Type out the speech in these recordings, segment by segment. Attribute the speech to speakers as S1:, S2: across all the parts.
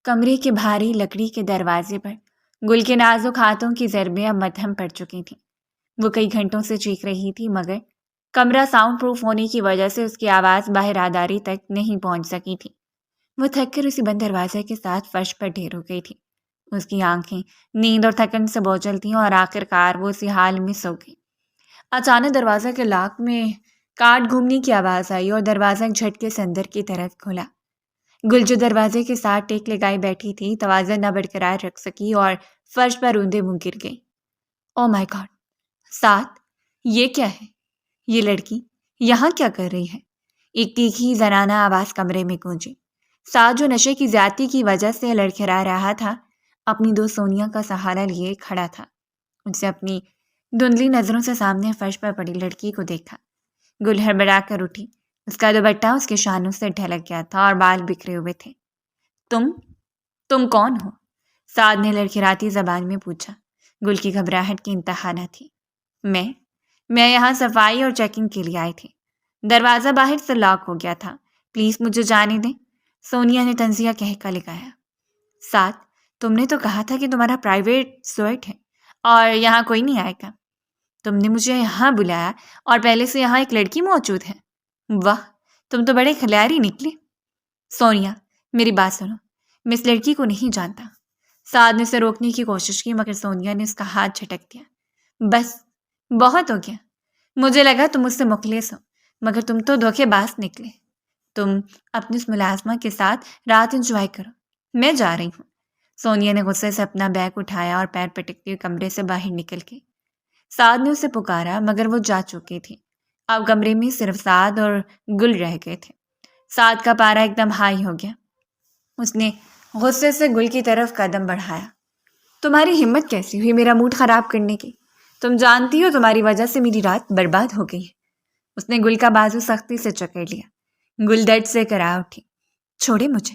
S1: کمرے کے بھاری لکڑی کے دروازے پر گل کے نازک ہاتھوں کی ضربیں اب مدھم پڑ چکی تھیں۔ وہ کئی گھنٹوں سے چیخ رہی تھی، مگر کمرہ ساؤنڈ پروف ہونے کی وجہ سے اس کی آواز باہر آداری تک نہیں پہنچ سکی تھی۔ وہ تھک کر اسی بند دروازے کے ساتھ فرش پر ڈھیر ہو گئی تھی۔ اس کی آنکھیں نیند اور تھکن سے بوجھل تھیں اور آخر کار وہ اسی حال میں سو گئی۔ اچانک دروازے کے لاک میں کاٹ گھومنے کی آواز آئی اور دروازہ ایک جھٹکے سے اندر کی طرف کھلا۔ گل جو دروازے کے ساتھ ٹیک لگائے بیٹھی تھی، توازن نہ برقرار رکھ سکی اور فرش پر اوندے منہ گر گئی۔ او مائی گاڈ! سعد، یہ کیا ہے؟ یہ لڑکی یہاں کیا کر رہی ہے؟ ایک تیکھی زنانہ آواز کمرے میں گونجی۔ سعد، جو نشے کی زیادتی کی وجہ سے لڑکھڑا رہا تھا، اپنی دوست سونیا کا سہارا لیے کھڑا تھا۔ اس سے اپنی دھندلی نظروں سے سامنے فرش پر پڑی لڑکی کو دیکھا۔ گل ہڑبڑا کر اٹھی۔ اس کا دوپٹہ اس کے شانوں سے ڈھلک گیا تھا اور بال بکھرے ہوئے تھے۔ تم کون ہو؟ سعد نے لڑکھڑاتی زبان میں پوچھا۔ گل کی گھبراہٹ کی انتہا نہ تھی۔ میں یہاں صفائی اور چیکنگ کے لیے آئی تھی۔ دروازہ باہر سے لاک ہو گیا تھا۔ پلیز مجھے جانے دیں، سونیا نے طنزیہ کہہ کر لگایا۔ سعد، تم نے تو کہا تھا کہ تمہارا پرائیویٹ سوئٹ ہے اور یہاں کوئی نہیں آئے گا۔ تم نے مجھے یہاں بلایا اور پہلے سے یہاں ایک لڑکی موجود ہے۔ واہ، تم تو بڑے خلیاری نکلے۔ سونیا، میری بات سنو، میں اس لڑکی کو نہیں جانتا۔ سعد نے اسے روکنے کی کوشش کی، مگر سونیا نے اس کا ہاتھ جھٹک دیا۔ بس، بہت ہو گیا۔ مجھے لگا تم مجھ سے مخلص ہو، مگر تم تو دھوکے باز نکلے۔ تم اپنی اس ملازمہ کے ساتھ رات انجوائے کرو، میں جا رہی ہوں۔ سونیا نے غصے سے اپنا بیگ اٹھایا اور پیر پٹکتے ہوئے کمرے سے باہر نکل گئی۔ سعد نے اسے پکارا، مگر وہ جا چکی تھی۔ اب کمرے میں صرف سعد اور گل رہ گئے تھے۔ سعد کا پارا ایک دم ہائی ہو گیا۔ اس نے غصے سے گل کی طرف قدم بڑھایا۔ تمہاری ہمت کیسی ہوئی میرا موڈ خراب کرنے کی؟ تم جانتی ہو تمہاری وجہ سے میری رات برباد ہو گئی ہے۔ اس نے گل کا بازو سختی سے جکڑ لیا۔ گل درد سے کرا اٹھی۔ چھوڑے مجھے،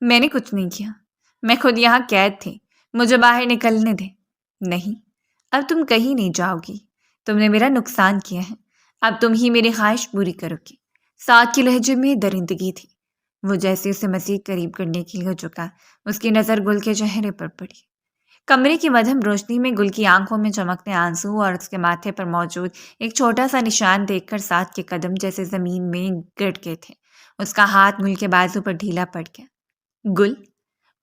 S1: میں نے کچھ نہیں کیا۔ میں خود یہاں قید تھی، مجھے باہر نکلنے دے۔ نہیں، اب تم کہیں نہیں جاؤ گی۔ تم نے میرا نقصان کیا ہے، اب تم ہی میری خواہش پوری کرو گی۔ سعد کے لہجے میں درندگی تھی۔ وہ جیسے اسے مزید قریب کرنے کے لیے جھکا، اس کی نظر گل کے چہرے پر پڑی۔ کمرے کی مدھم روشنی میں گل کی آنکھوں میں چمکتے آنسو اور اس کے ماتھے پر موجود ایک چھوٹا سا نشان دیکھ کر سعد کے قدم جیسے زمین میں گٹ گئے تھے۔ اس کا ہاتھ گل کے بازو پر ڈھیلا پڑ گیا۔ گل،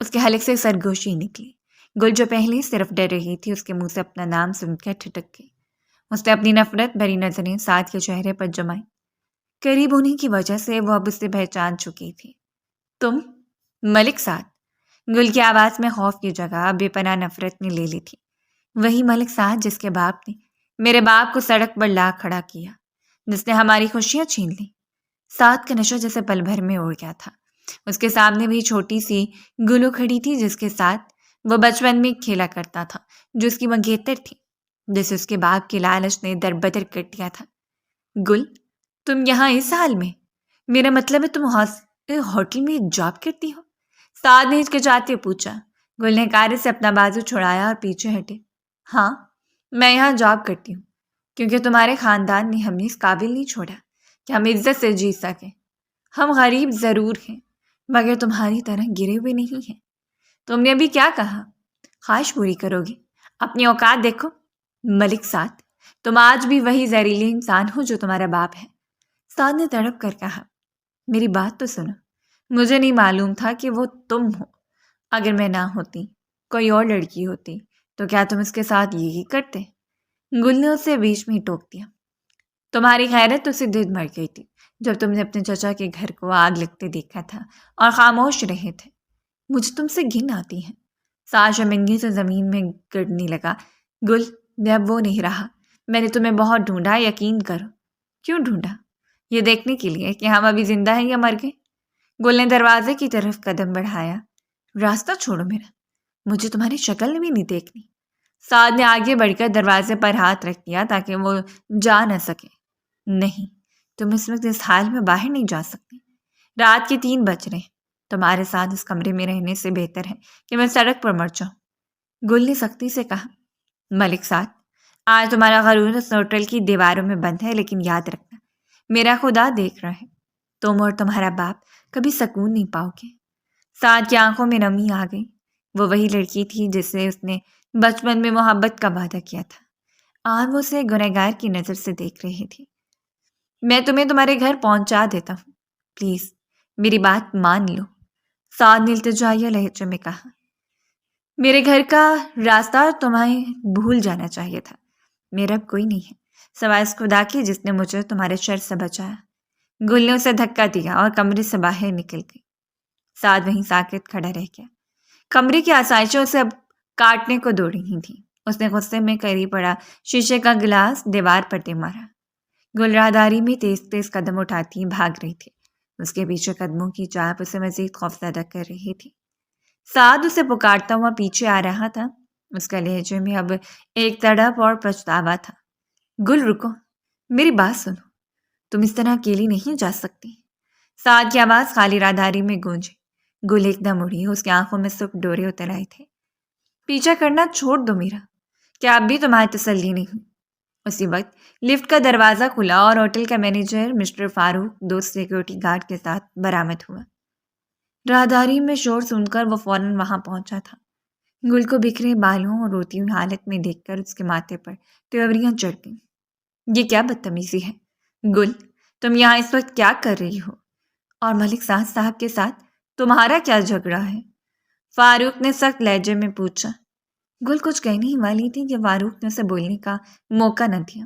S1: اس کے حلق سے سرگوشی نکلی۔ گل جو پہلے صرف ڈر رہی تھی، اس کے منہ سے اپنا نام سن کر ٹھٹک گئی۔ اس نے اپنی نفرت بھری نظریں سعد کے چہرے پر جمائی۔ قریب ہونے کی وجہ سے وہ اب اسے پہچان چکی تھی۔ تم ملک سعد؟ گل کی آواز میں خوف کی جگہ بے پناہ نفرت نے لے لی تھی۔ وہی ملک سعد جس کے باپ نے میرے باپ کو سڑک پر لا کھڑا کیا، جس نے ہماری خوشیاں چھین لیں۔ سعد کا نشہ جیسے پل بھر میں اڑ گیا تھا۔ اس کے سامنے بھی چھوٹی سی گلو کھڑی تھی، جس کے ساتھ وہ بچپن میں کھیلا کرتا تھا، جو اس کی منگیتر تھی، جسے اس کے باپ کے لالچ نے در بدر کر دیا تھا۔ گل، تم یہاں اس حال میں؟ میرا مطلب ہے تم ہوٹل میں جاب کرتی ہو؟ سعد نے ہچکچاتے پوچھا۔ گل نے کارے سے اپنا بازو چھڑایا اور پیچھے ہٹے۔ ہاں، میں یہاں جاب کرتی ہوں، کیونکہ تمہارے خاندان نے ہمیں اس قابل نہیں چھوڑا کہ ہم عزت سے جی سکیں۔ ہم غریب ضرور ہیں، مگر تمہاری طرح گرے ہوئے نہیں ہیں۔ تم نے ابھی کیا کہا؟ خواہش پوری کرو گے؟ اپنی اوقات دیکھو۔ ملک سعد، تم آج بھی وہی زہریلے انسان ہو جو تمہارا باپ ہے۔ سعد نے تڑپ کر کہا۔ میری بات تو سنو، مجھے نہیں معلوم تھا کہ وہ تم ہو۔ اگر میں نہ ہوتی، کوئی اور لڑکی ہوتی، تو کیا تم اس کے ساتھ یہی کرتے؟ گل نے اسے بیچ میں ہی ٹوک دیا۔ تمہاری غیرت تو سدھر مر گئی تھی جب تم نے اپنے چچا کے گھر کو آگ لگتے دیکھا تھا اور خاموش رہے تھے۔ مجھے تم سے گھن آتی ہے۔ سعد شرمندگی سے زمین میں گڑنے لگا۔ گل، میں اب وہ نہیں رہا۔ میں نے تمہیں بہت ڈھونڈا، یقین کرو۔ کیوں ڈھونڈا؟ یہ دیکھنے کے لیے کہ ہم ابھی زندہ ہیں یا مر گئے۔ گل نے دروازے کی طرف قدم بڑھایا۔ راستہ چھوڑو میرا، مجھے تمہاری شکل بھی نہیں دیکھنی۔ سعد نے آگے بڑھ کر دروازے پر ہاتھ رکھ دیا تاکہ وہ جا نہ سکے۔ نہیں، تم اس وقت اس حال میں باہر نہیں جا سکتے۔ رات کے 3 بج رہے ہیں۔ تمہارے ساتھ اس کمرے میں رہنے سے بہتر ہے کہ میں سڑک پر مر جاؤں۔ گل نے سختی سے کہا۔ ملک سعد، آج تمہارا غرور اس ہوٹل کی دیواروں میں بند ہے، لیکن یاد رکھنا، میرا خدا دیکھ رہا ہے۔ تم اور تمہارا باپ کبھی سکون نہیں پاؤ گے۔ سعد کی آنکھوں میں نمی آ گئی۔ وہ وہی لڑکی تھی جس سے اس نے بچپن میں محبت کا وعدہ کیا تھا، اور وہ اسے گنہگار کی نظر سے دیکھ رہی تھی۔ میں تمہیں تمہارے گھر پہنچا دیتا ہوں، پلیز میری بات مان لو، سعد نے التجائیہ لہجے میں کہا۔ میرے گھر کا راستہ تمہیں بھول جانا چاہیے تھا۔ میرا اب کوئی نہیں ہے سوائے اس خدا کی جس نے مجھے تمہارے شر سے بچایا۔ گل نے اسے دھکا دیا اور کمرے سے باہر نکل گئی۔ سعد وہیں ساکت کھڑا رہ گیا۔ کمرے کی آسائشیں اسے اب کاٹنے کو دوڑ رہی تھیں۔ اس نے غصے میں قریب پڑا شیشے کا گلاس دیوار پر دے مارا۔ گل راہداری میں تیز تیز قدم اٹھاتی بھاگ رہی تھی۔ اس کے پیچھے قدموں کی چاپ اسے مزید خوفزدہ کر رہی تھی۔ سعد اسے پکارتا ہوا پیچھے آ رہا تھا۔ اس کا لہجے میں اب ایک تڑپ اور پچھتاوا تھا۔ گل رکو، میری بات سنو، تم اس طرح اکیلی نہیں جا سکتی۔ سعد کی آواز خالی راہداری میں گونجی۔ گل ایک دم اڑی، اس کی آنکھوں میں صرف ڈورے اتر آئے تھے۔ پیچھا کرنا چھوڑ دو میرا، کیا اب بھی تمہاری تسلی نہیں؟ اسی وقت لفٹ کا دروازہ کھلا اور ہوٹل کا مینیجر مسٹر فاروق دو سیکورٹی گارڈ کے ساتھ برآمد ہوا۔ راہداری میں شور سن کر وہ فوراً وہاں پہنچا تھا۔ گل کو بکھرے بالوں اور روتی ہوئی حالت میں دیکھ کر اس کے ماتھے پر تیوریاں چڑھ گئیں۔ یہ کیا بدتمیزی ہے گل، تم یہاں اس وقت کیا کر رہی ہو؟ اور ملک سعد صاحب کے ساتھ تمہارا کیا جھگڑا ہے؟ فاروق نے سخت لہجے میں پوچھا۔ گل کچھ کہنے ہی والی تھی کہ فاروق نے اسے بولنے کا موقع نہ دیا۔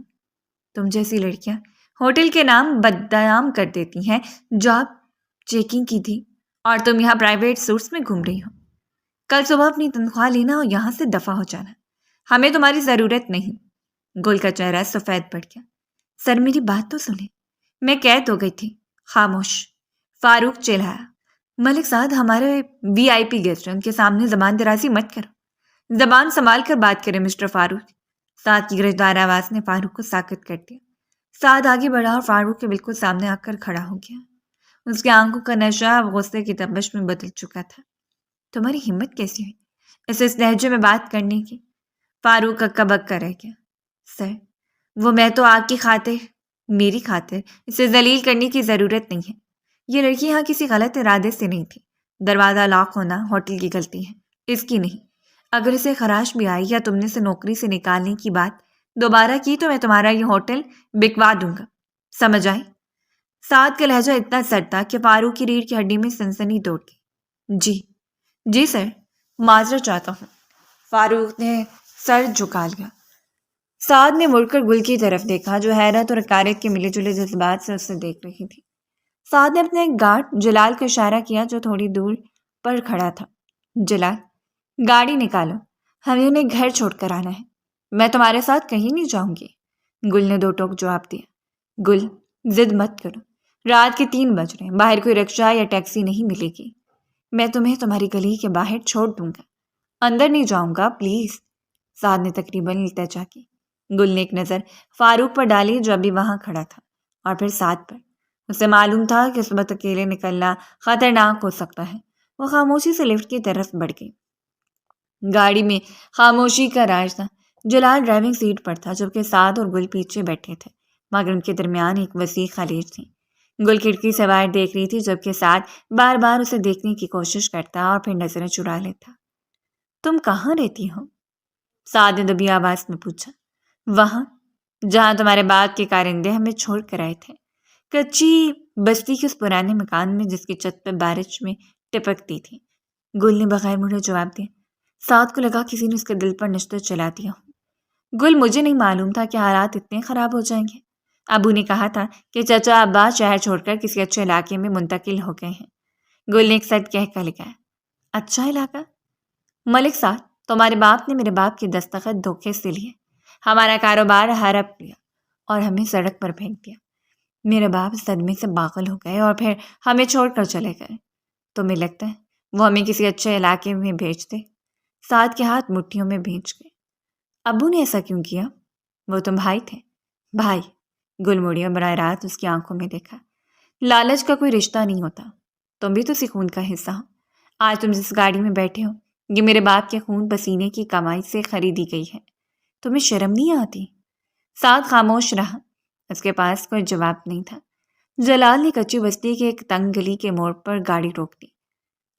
S1: تم جیسی لڑکیاں ہوٹل کے نام بدنام کر دیتی ہیں۔ جاب چیکنگ کی تھی اور تم یہاں پرائیویٹ سوٹس میں گھوم رہی ہو۔ کل صبح اپنی تنخواہ لینا اور یہاں سے دفع ہو جانا، ہمیں تمہاری ضرورت نہیں۔ گل کا چہرہ سفید پڑ گیا۔ سر میری بات تو سنیں، میں قید ہو گئی تھی۔ خاموش، فاروق چلایا۔ ملک سعد ہمارے وی آئی پی گیسٹ ہیں، ان کے سامنے زبان درازی مت کرو۔ زبان سنبھال کر بات کریں مسٹر فاروق۔ سعد کی گرجدار آواز نے فاروق کو ساکت کر دیا۔ سعد آگے بڑھا اور فاروق کے بالکل سامنے آ کر کھڑا ہو گیا۔ اس کی آنکھوں کا نشہ اب غصے کی تپش میں بدل چکا تھا۔ تمہاری ہمت کیسی ہوئی اسے اس لہجے میں بات کرنے کی؟ فاروق اکا بکا رہ گیا۔ سر، وہ میں تو آپ کی خاطر، میری خاطر اسے ذلیل کرنے کی ضرورت نہیں ہے۔ یہ لڑکی یہاں کسی غلط ارادے سے نہیں تھی۔ دروازہ لاک ہونا ہوٹل کی غلطی ہے، اس کی نہیں۔ اگر اسے خراش بھی آئی یا تم نے اسے نوکری سے نکالنے کی بات دوبارہ کی تو میں تمہارا یہ ہوٹل بکوا دوں گا، سمجھ آئی؟ سعد کا لہجہ اتنا سرد تھا کہ فاروق کی ریڑھ کی ہڈی میں سنسنی دوڑ گئی۔ جی سر، معذرت چاہتا ہوں۔ فاروق نے سر جھکا لیا۔ سعد نے مڑ کر گل کی طرف دیکھا جو حیرت اور حقارت کے ملے جلے جذبات سے اسے دیکھ رہی تھی۔ سعد نے اپنے ایک گارڈ جلال کو اشارہ کیا جو تھوڑی دور پر کھڑا تھا۔ جلال، گاڑی نکالو، ہمیں انہیں گھر چھوڑ کر آنا ہے۔ میں تمہارے ساتھ کہیں نہیں جاؤں گی۔ گل نے دو ٹوک جواب دیا۔ گل، ضد مت کرو، رات کے 3 بج رہے ہیں، باہر کوئی رکشہ یا ٹیکسی نہیں ملے گی۔ میں تمہیں تمہاری گلی کے باہر چھوڑ دوں گا، اندر نہیں جاؤں گا پلیز۔ سعد نے تقریباً التجا کی۔ گل نے ایک نظر فاروق پر ڈالی جو ابھی وہاں کھڑا تھا، اور پھر سعد پر۔ اسے معلوم تھا کہ اس وقت اکیلے نکلنا خطرناک ہو سکتا ہے۔ وہ خاموشی سے لفٹ کی طرف بڑھ گئی۔ گاڑی میں خاموشی کا راج تھا۔ جلال ڈرائیونگ سیٹ پر تھا جبکہ سعد اور گل پیچھے بیٹھے تھے، مگر ان کے درمیان ایک وسیع خلیج تھی۔ گل کھڑکی سے باہر دیکھ رہی تھی جبکہ سعد بار بار اسے دیکھنے کی کوشش کرتا اور پھر نظریں چرا لیتا۔ تم کہاں رہتی ہو؟ سعد نے دبی آواز میں پوچھا۔ وہاں جہاں تمہارے باغ کے کارندے ہمیں چھوڑ کر آئے تھے، کچی بستی کے اس پرانے مکان میں جس کی چھت پہ بارش میں ٹپکتی تھی۔ گل نے بغیر مڑے جواب دیا۔ سعد کو لگا کسی نے اس کے دل پر نشتر چلا دیا ہو۔ گل، مجھے نہیں معلوم تھا کہ حالات اتنے خراب ہو جائیں گے۔ ابو نے کہا تھا کہ چچا ابا شہر چھوڑ کر کسی اچھے علاقے میں منتقل ہو گئے ہیں۔ گل نے ایک سد کہہ کر لگایا۔ اچھا علاقہ؟ ملک صاحب، تمہارے باپ نے میرے باپ کے دستخط دھوکے سے لیے، ہمارا کاروبار ہڑپ لیا اور ہمیں سڑک پر پھینک دیا۔ میرے باپ صدمے سے پاگل ہو گئے اور پھر ہمیں چھوڑ کر چلے گئے۔ تمہیں لگتا ہے وہ ہمیں کسی اچھے علاقے میں بھیج دے؟ سعد کے ہاتھ مٹھیوں میں بھیج گئے۔ ابو نے ایسا کیوں کیا؟ وہ تم بھائی تھے؟ بھائی؟ گل مڑی اور براہ راست اس کی آنکھوں میں دیکھا۔ لالچ کا کوئی رشتہ نہیں ہوتا، تم بھی تو اسی خون کا حصہ ہو۔ آج تم جس گاڑی میں بیٹھے ہو یہ میرے باپ کے خون پسینے کی کمائی سے خریدی گئی ہے۔ تمہیں شرم نہیں آتی؟ سعد خاموش رہا، اس کے پاس کوئی جواب نہیں تھا۔ جلال نے کچی بستی کے ایک تنگ گلی کے موڑ پر گاڑی روک دی۔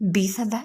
S1: 20,000?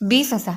S1: 20,000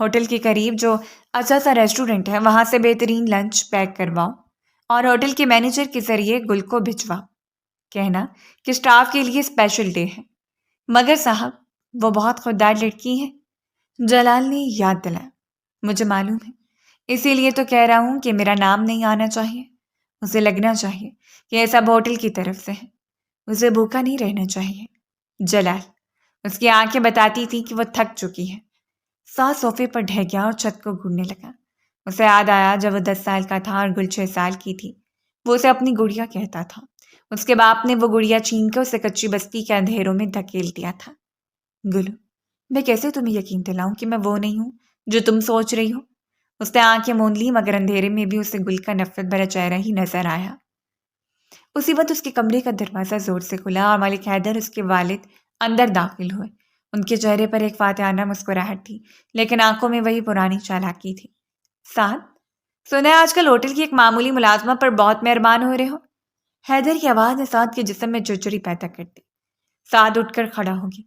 S1: ہوٹل کے قریب جو اچھا سا ریسٹورنٹ ہے وہاں سے بہترین لنچ پیک کرواؤ اور ہوٹل کے مینیجر کے ذریعے گل کو بھجواؤ. کہنا کہ اسٹاف کے لیے اسپیشل ڈے ہے. مگر صاحب وہ بہت خوددار لڑکی ہے. جلال نے یاد دلایا. مجھے معلوم ہے، اسی لیے تو کہہ رہا ہوں کہ میرا نام نہیں آنا چاہیے. اسے لگنا چاہیے کہ یہ سب ہوٹل کی طرف سے ہے. اسے بھوکا نہیں رہنا چاہیے. جلال. اس کی آنکھیں بتاتی تھی کہ وہ تھک چکی ہے. ساتھ صوفے پر ڈھہ گیا اور چھت کو گھورنے لگا. اسے یاد آیا جب وہ 10 سال کا تھا اور گل 6 سال کی تھی. وہ اسے اپنی گڑیا کہتا تھا. اس کے باپ نے وہ گڑیا چھین کر اسے کچی بستی کے اندھیروں میں دھکیل دیا تھا. گلو، میں کیسے تمہیں یقین دلاؤں کہ میں وہ نہیں ہوں جو تم سوچ رہی ہو؟ اس نے آنکھیں مون لی مگر اندھیرے میں بھی اسے گل کا نفرت بھرا چہرہ ہی نظر آیا. اسی وقت اس کے کمرے کا دروازہ زور سے کھلا اور ملک حیدر اس کے والد اندر داخل ہوئے. ان کے چہرے پر ایک فاتحانہ مسکراہٹ تھی لیکن آنکھوں میں وہی پرانی چالاکی تھی. سعد، سنا ہے آج کل ہوٹل کی ایک معمولی ملازمہ پر بہت مہربان ہو رہے ہو؟ حیدر کی آواز نے سعد کے جسم میں چرچری پیدا کر دی. سعد اٹھ کر کھڑا ہو گیا.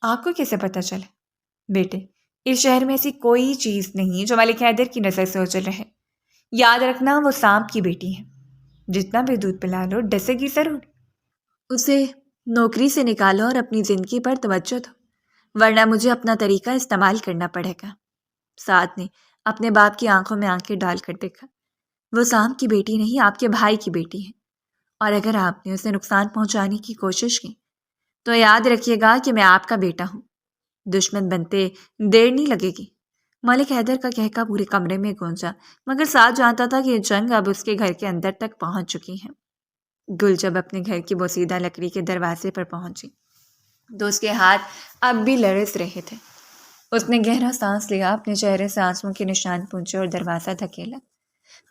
S1: آپ کو کیسے پتہ چلا؟ بیٹے، اس شہر میں ایسی کوئی چیز نہیں جو ملک حیدر کی نظر سے اوجھل رہے. یاد رکھنا وہ سانپ کی بیٹی ہے. جتنا بھی دودھ پلا لو ڈسے گی ضرور. اسے نوکری سے نکالو اور اپنی زندگی پر توجہ دو ورنہ مجھے اپنا طریقہ استعمال کرنا پڑے گا. سعد نے اپنے باپ کی آنکھوں میں آنکھیں ڈال کر دیکھا. وہ سانپ کی بیٹی نہیں، آپ کے بھائی کی بیٹی ہے. اور اگر آپ نے اسے نقصان پہنچانے کی کوشش کی تو یاد رکھیے گا کہ میں آپ کا بیٹا ہوں. دشمن بنتے دیر نہیں لگے گی. ملک حیدر کا کہکا پورے کمرے میں گونجا مگر سعد جانتا تھا کہ یہ جنگ اب اس کے گھر کے اندر تک پہنچ چکی ہے. گل جب اپنے گھر کی بوسیدہ لکڑی کے دروازے پر پہنچی تو اس کے ہاتھ اب بھی لرز رہے تھے. اس نے گہرا سانس لیا، اپنے چہرے سے آنسوؤں کے نشان پونچھے اور دروازہ دھکیلا.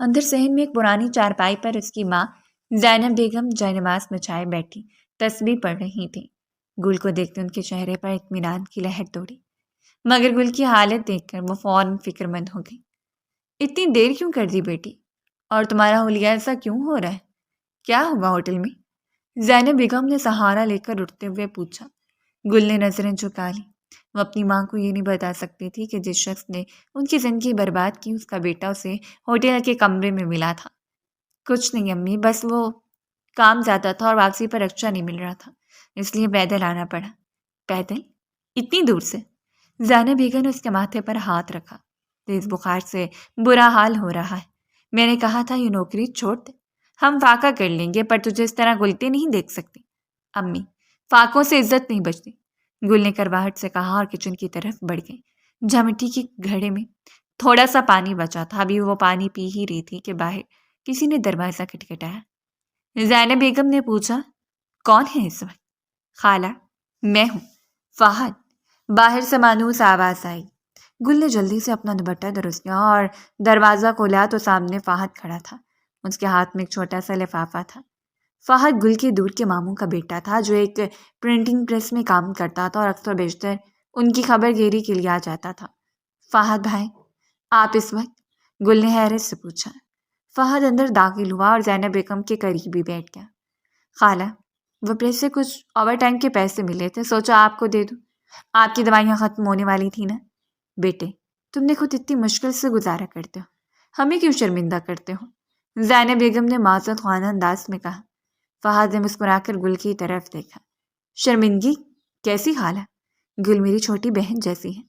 S1: اندر صحن میں ایک پرانی چارپائی پر اس کی ماں زینب بیگم جائے نماز بچھائے بیٹھی تسبیح پڑھ رہی تھی. گل کو دیکھتے ان کے چہرے پر اطمینان کی لہر دوڑی مگر گل کی حالت دیکھ کر وہ فوراً فکر مند ہو گئی. اتنی دیر کیوں کر دی بیٹی؟ اور تمہارا حلیہ ایسا کیوں ہو رہا ہے؟ کیا ہوگا ہوٹل میں؟ زینب بیگم نے سہارا لے کر اٹھتے ہوئے پوچھا. گل نے نظریں جھکا لی. وہ اپنی ماں کو یہ نہیں بتا سکتی تھی کہ جس شخص نے ان کی زندگی برباد کی اس کا بیٹا اسے ہوٹل کے کمرے میں ملا تھا. کچھ نہیں امی، بس وہ کام زیادہ تھا اور واپسی پر رکشا نہیں مل رہا تھا اس لیے پیدل آنا پڑا. پیدل؟ اتنی دور سے؟ زینب بیگم نے اس کے ماتھے پر ہاتھ رکھا. تیز بخار سے برا حال ہو رہا ہے. میں نے کہا تھا یہ نوکری چھوڑ دے، ہم فاقہ کر لیں گے، پر تجھے اس طرح گلتے نہیں دیکھ سکتی. امی، فاقوں سے عزت نہیں بچتی. گل نے کرواہٹ سے کہا اور کچن کی طرف بڑھ گئی جہاں مٹی کے گھڑے میں تھوڑا سا پانی بچا تھا. ابھی وہ پانی پی ہی رہی تھی کہ باہر کسی نے دروازہ کھٹکھٹایا. زینب بیگم نے پوچھا، کون ہے اس وقت؟ خالہ، میں ہوں، فہد. باہر سے مانوس آواز آئی. گل نے جلدی سے اپنا دوپٹہ درست کیا اور دروازہ کھولا تو سامنے فہد کھڑا تھا. اس کے ہاتھ میں ایک چھوٹا سا لفافہ تھا. فہد گل کے دور کے ماموں کا بیٹا تھا جو ایک پرنٹنگ پریس میں کام کرتا تھا اور اکثر بیشتر ان کی خبر گیری کے لیے آ جاتا تھا. فہد بھائی، آپ اس وقت؟ گل نے حیرت سے پوچھا. فہد اندر داخل ہوا اور زینب بیگم کے قریب ہی بیٹھ گیا. خالہ، وہ پریس سے کچھ اوور ٹائم کے پیسے ملے تھے، سوچا آپ کو دے دوں. آپ کی دوائیاں ختم ہونے والی تھی نا. بیٹے، تم نے خود اتنی مشکل سے گزارا کرتے ہو، ہمیں کیوں شرمندہ کرتے ہو؟ زینب بیگم نے معذرت خواہ انداز میں کہا. فہد نے مسکرا کر گل کی طرف دیکھا. شرمندگی؟ کیسی خالہ؟ گل میری چھوٹی بہن جیسی ہے.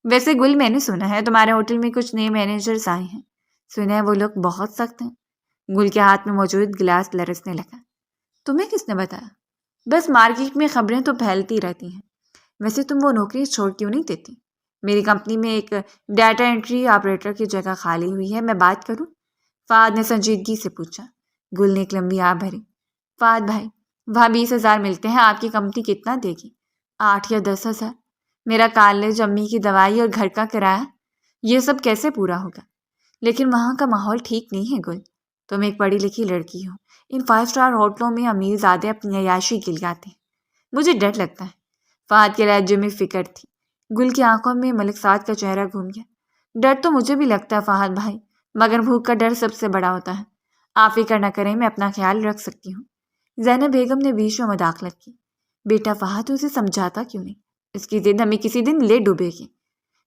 S1: ویسے گل، میں نے سنا ہے تمہارے ہوٹل میں کچھ نئے مینیجرز آئے ہیں. سنا ہے وہ لوگ بہت سخت ہیں. گل کے ہاتھ میں موجود گلاس لرزنے لگا. تمہیں کس نے بتایا؟ بس مارکیٹ میں خبریں تو پھیلتی رہتی ہیں. ویسے تم وہ نوکری چھوڑ کیوں نہیں دیتی؟ میری کمپنی میں ایک ڈیٹا انٹری آپریٹر کی جگہ خالی ہوئی ہے، میں بات کروں؟ فہد نے سنجیدگی سے پوچھا. گل نے ایک لمبی آہ بھری. فہد بھائی، وہاں 20,000 ملتے ہیں، آپ کی کمپنی کتنا دے گی؟ 8 یا 10,000. میرا کالج، امی کی دوائی اور گھر کا کرایہ، یہ سب کیسے پورا ہوگا؟ لیکن وہاں کا ماحول ٹھیک نہیں ہے گل. تم ایک پڑھی لکھی لڑکی ہو. ان 5 اسٹار ہوٹلوں میں امیر زادے اپنی عیاشی کے لیے آتے ہیں. مجھے ڈر لگتا ہے. فہد کے لہجے میں فکر تھی. گل کی آنکھوں میں ملک سعد کا چہرہ گھوم گیا. ڈر تو مجھے بھی لگتا ہے فہد بھائی، مگر بھوک کا ڈر سب سے بڑا ہوتا ہے. آپ فکر نہ کریں، میں اپنا خیال رکھ سکتی ہوں. زینب بیگم نے بیچ میں مداخلت کی. بیٹا فہد، اسے سمجھاتا کیوں نہیں؟ اس کی ضد ہمیں کسی دن لے ڈوبے گی.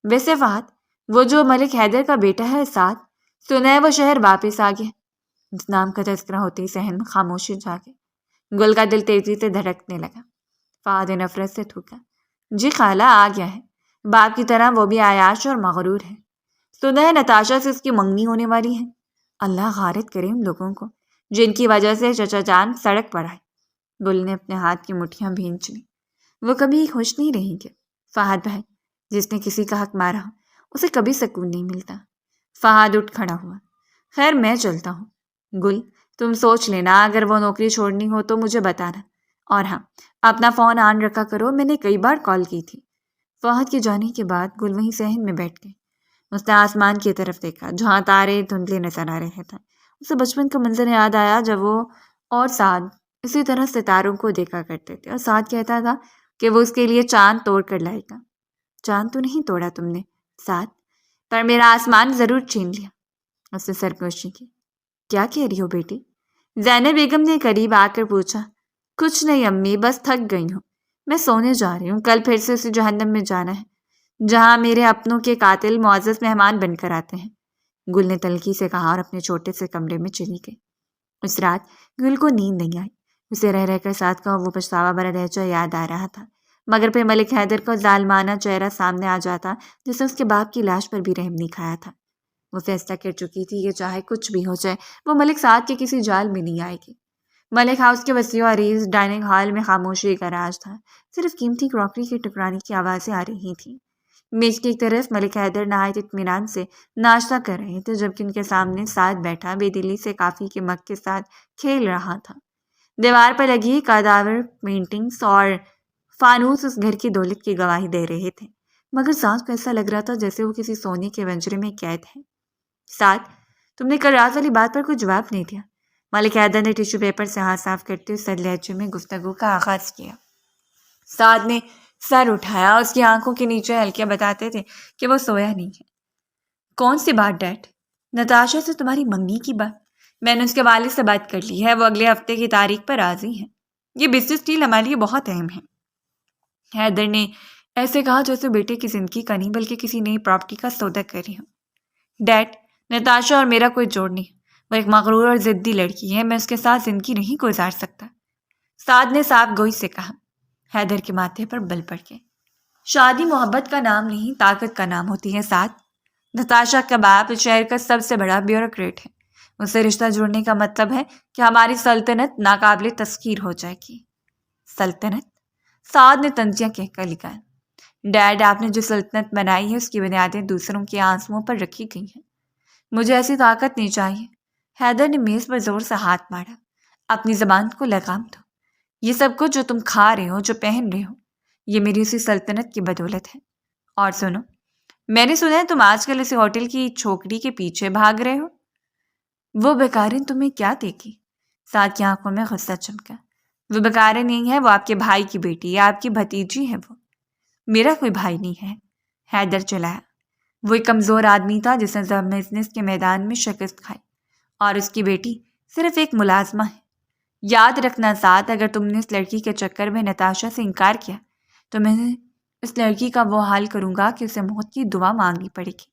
S1: ویسے فہد، وہ جو ملک حیدر کا بیٹا ہے سعد، سنا ہے وہ شہر واپس آ گیا۔ اس نام کا تذکرہ ہوتے ہی صحن میں خاموشی چھا گئی۔ گل کا دل تیزی سے دھڑکنے لگا۔ فہد نفرت سے تھوکا، جی خالہ آ گیا ہے، باپ کی طرح وہ بھی عیاش اور مغرور ہے۔ سنا ہے نتاشا سے اس کی منگنی ہونے والی ہے۔ اللہ غارت کرے ان لوگوں کو جن کی وجہ سے چچا جان سڑک پر آئے۔ گل نے اپنے ہاتھ کی مٹھیاں بھینچ لی۔ وہ کبھی خوش نہیں رہیں گے۔ فہد بھائی، جس نے کسی کا حق مارا ہو اسے کبھی سکون نہیں ملتا۔ فہد اٹھ کھڑا ہوا۔ خیر میں چلتا ہوں۔ گل، تم سوچ لینا، اگر وہ نوکری چھوڑنی ہو تو مجھے بتانا، اور ہاں اپنا فون آن رکھا کرو، میں نے کئی بار کال کی تھی۔ فہد کے جانے کے بعد گل وہیں صحن میں بیٹھ گئی۔ اس نے آسمان کی طرف دیکھا جہاں تارے دھندلے نظر آ رہے تھے۔ اسے بچپن کا منظر یاد آیا جب وہ اور سعد اسی طرح ستاروں کو دیکھا کرتے تھے، اور سعد کہتا تھا کہ وہ اس کے لیے چاند توڑ کر لائے گا۔ چاند تو نہیں توڑا تم نے سعد، پر میرا آسمان ضرور چھین لیا۔ اس نے سرگوشی کی۔ کیا کہہ رہی ہو بیٹی؟ زینب بیگم نے قریب آ کر پوچھا۔ کچھ نہیں امی، بس تھک گئی ہوں، میں سونے جا رہی ہوں، کل پھر سے اسے جہنم میں جانا ہے جہاں میرے اپنوں کے قاتل معزز مہمان بن کر آتے ہیں، گل نے تلخی سے کہا اور اپنے چھوٹے سے کمرے میں چلی گئی۔ اس رات گل کو نیند نہیں آئی۔ اسے رہ رہ کر سعد کا وہ پچھتاوا بھرا لہجہ یاد آ رہا تھا، مگر پھر ملک حیدر کا ظالمانہ چہرہ سامنے آ جاتا جس نے اس کے باپ کی لاش پر بھی رحم نہیں کھایا تھا۔ وہ فیصلہ کر چکی تھی کہ چاہے کچھ بھی ہو جائے وہ ملک سعد کے کسی جال میں نہیں آئے گی۔ ملک ہاؤس کے وسیع و عریض ڈائننگ ہال میں خاموشی کا راج تھا، صرف قیمتی کراکری کے ٹکرانے کی آوازیں آ رہی تھیں۔ میز کی ایک طرف ملک حیدر نہایت اطمینان سے ناشتہ کر رہے تھے، جبکہ ان کے سامنے سعد بیٹھا بے دلی سے کافی کے مگ کے ساتھ کھیل رہا تھا۔ دیوار پر لگی قداور پینٹنگز اور فانوس اس گھر کی دولت کی گواہی دے رہے تھے، مگر سعد کو ایسا لگ رہا تھا جیسے وہ کسی سونے کے پنجرے میں قید ہے۔ سعد، تم نے کل رات والی بات پر کوئی جواب نہیں دیا۔ ملک حیدر نے ٹیشو پیپر سے ہاتھ صاف کرتے ہوئے سر لہجے میں گفتگو کا آغاز کیا۔ سعد نے سر اٹھایا، اس کی آنکھوں کے نیچے ہلکے بتاتے تھے کہ وہ سویا نہیں ہے۔ کون سی بات ڈیڈ؟ نتاشا سے تمہاری منگنی کی بات۔ میں نے اس کے والد سے بات کر لی ہے، وہ اگلے ہفتے کی تاریخ پر راضی ہیں۔ یہ بزنس ڈیل ہمارے لیے بہت اہم ہے۔ حیدر نے ایسے کہا جیسے بیٹے کی زندگی کا نہیں بلکہ کسی نئی پراپرٹی کا سودا کر رہی ہوں۔ ڈیڈ، نتاشا اور میرا کوئی جوڑ نہیں، وہ ایک مغرور اور ضدی لڑکی ہے، میں اس کے ساتھ زندگی نہیں گزار سکتا، سعد نے صاف گوئی سے کہا۔ حیدر کے ماتھے پر بل پڑ گئے۔ شادی محبت کا نام نہیں، طاقت کا نام ہوتی ہے سعد۔ نتاشا کا باپ اس شہر کا سب سے بڑا بیوروکریٹ ہے، اس سے رشتہ جوڑنے کا مطلب ہے کہ ہماری سلطنت ناقابل تسخیر ہو جائے گی۔ سلطنت؟ سعد نے طنزیہ کہہ کر لکھا۔ ڈیڈ، آپ نے جو سلطنت بنائی ہے اس کی بنیادیں دوسروں کے آنسوؤں پر رکھی گئی ہیں، مجھے ایسی طاقت نہیں چاہیے۔ حیدر نے میز پر زور سے ہاتھ مارا۔ اپنی زبان کو لگام دو۔ یہ سب کچھ جو تم کھا رہے ہو، جو پہن رہے ہو، یہ میری اسی سلطنت کی بدولت ہے۔ اور سنو، میں نے سنا ہے تم آج کل اسی ہوٹل کی چھوکری کے پیچھے بھاگ رہے ہو۔ وہ بیکارن تمہیں کیا دے گی؟ سعد کی آنکھوں میں غصہ چمکا۔ وہ بیکارن نہیں ہے، وہ آپ کے بھائی کی بیٹی ہے، آپ کی بھتیجی ہے وہ۔ میرا کوئی بھائی نہیں ہے، حیدر چلایا۔ وہ ایک کمزور آدمی تھا جس نے بزنس کے میدان میں شکست کھائی، اور اس کی بیٹی صرف ایک ملازمہ ہے۔ یاد رکھنا سعد، اگر تم نے اس لڑکی کے چکر میں نتاشا سے انکار کیا تو میں اس لڑکی کا وہ حال کروں گا کہ اسے موت کی دعا مانگنی پڑے گی۔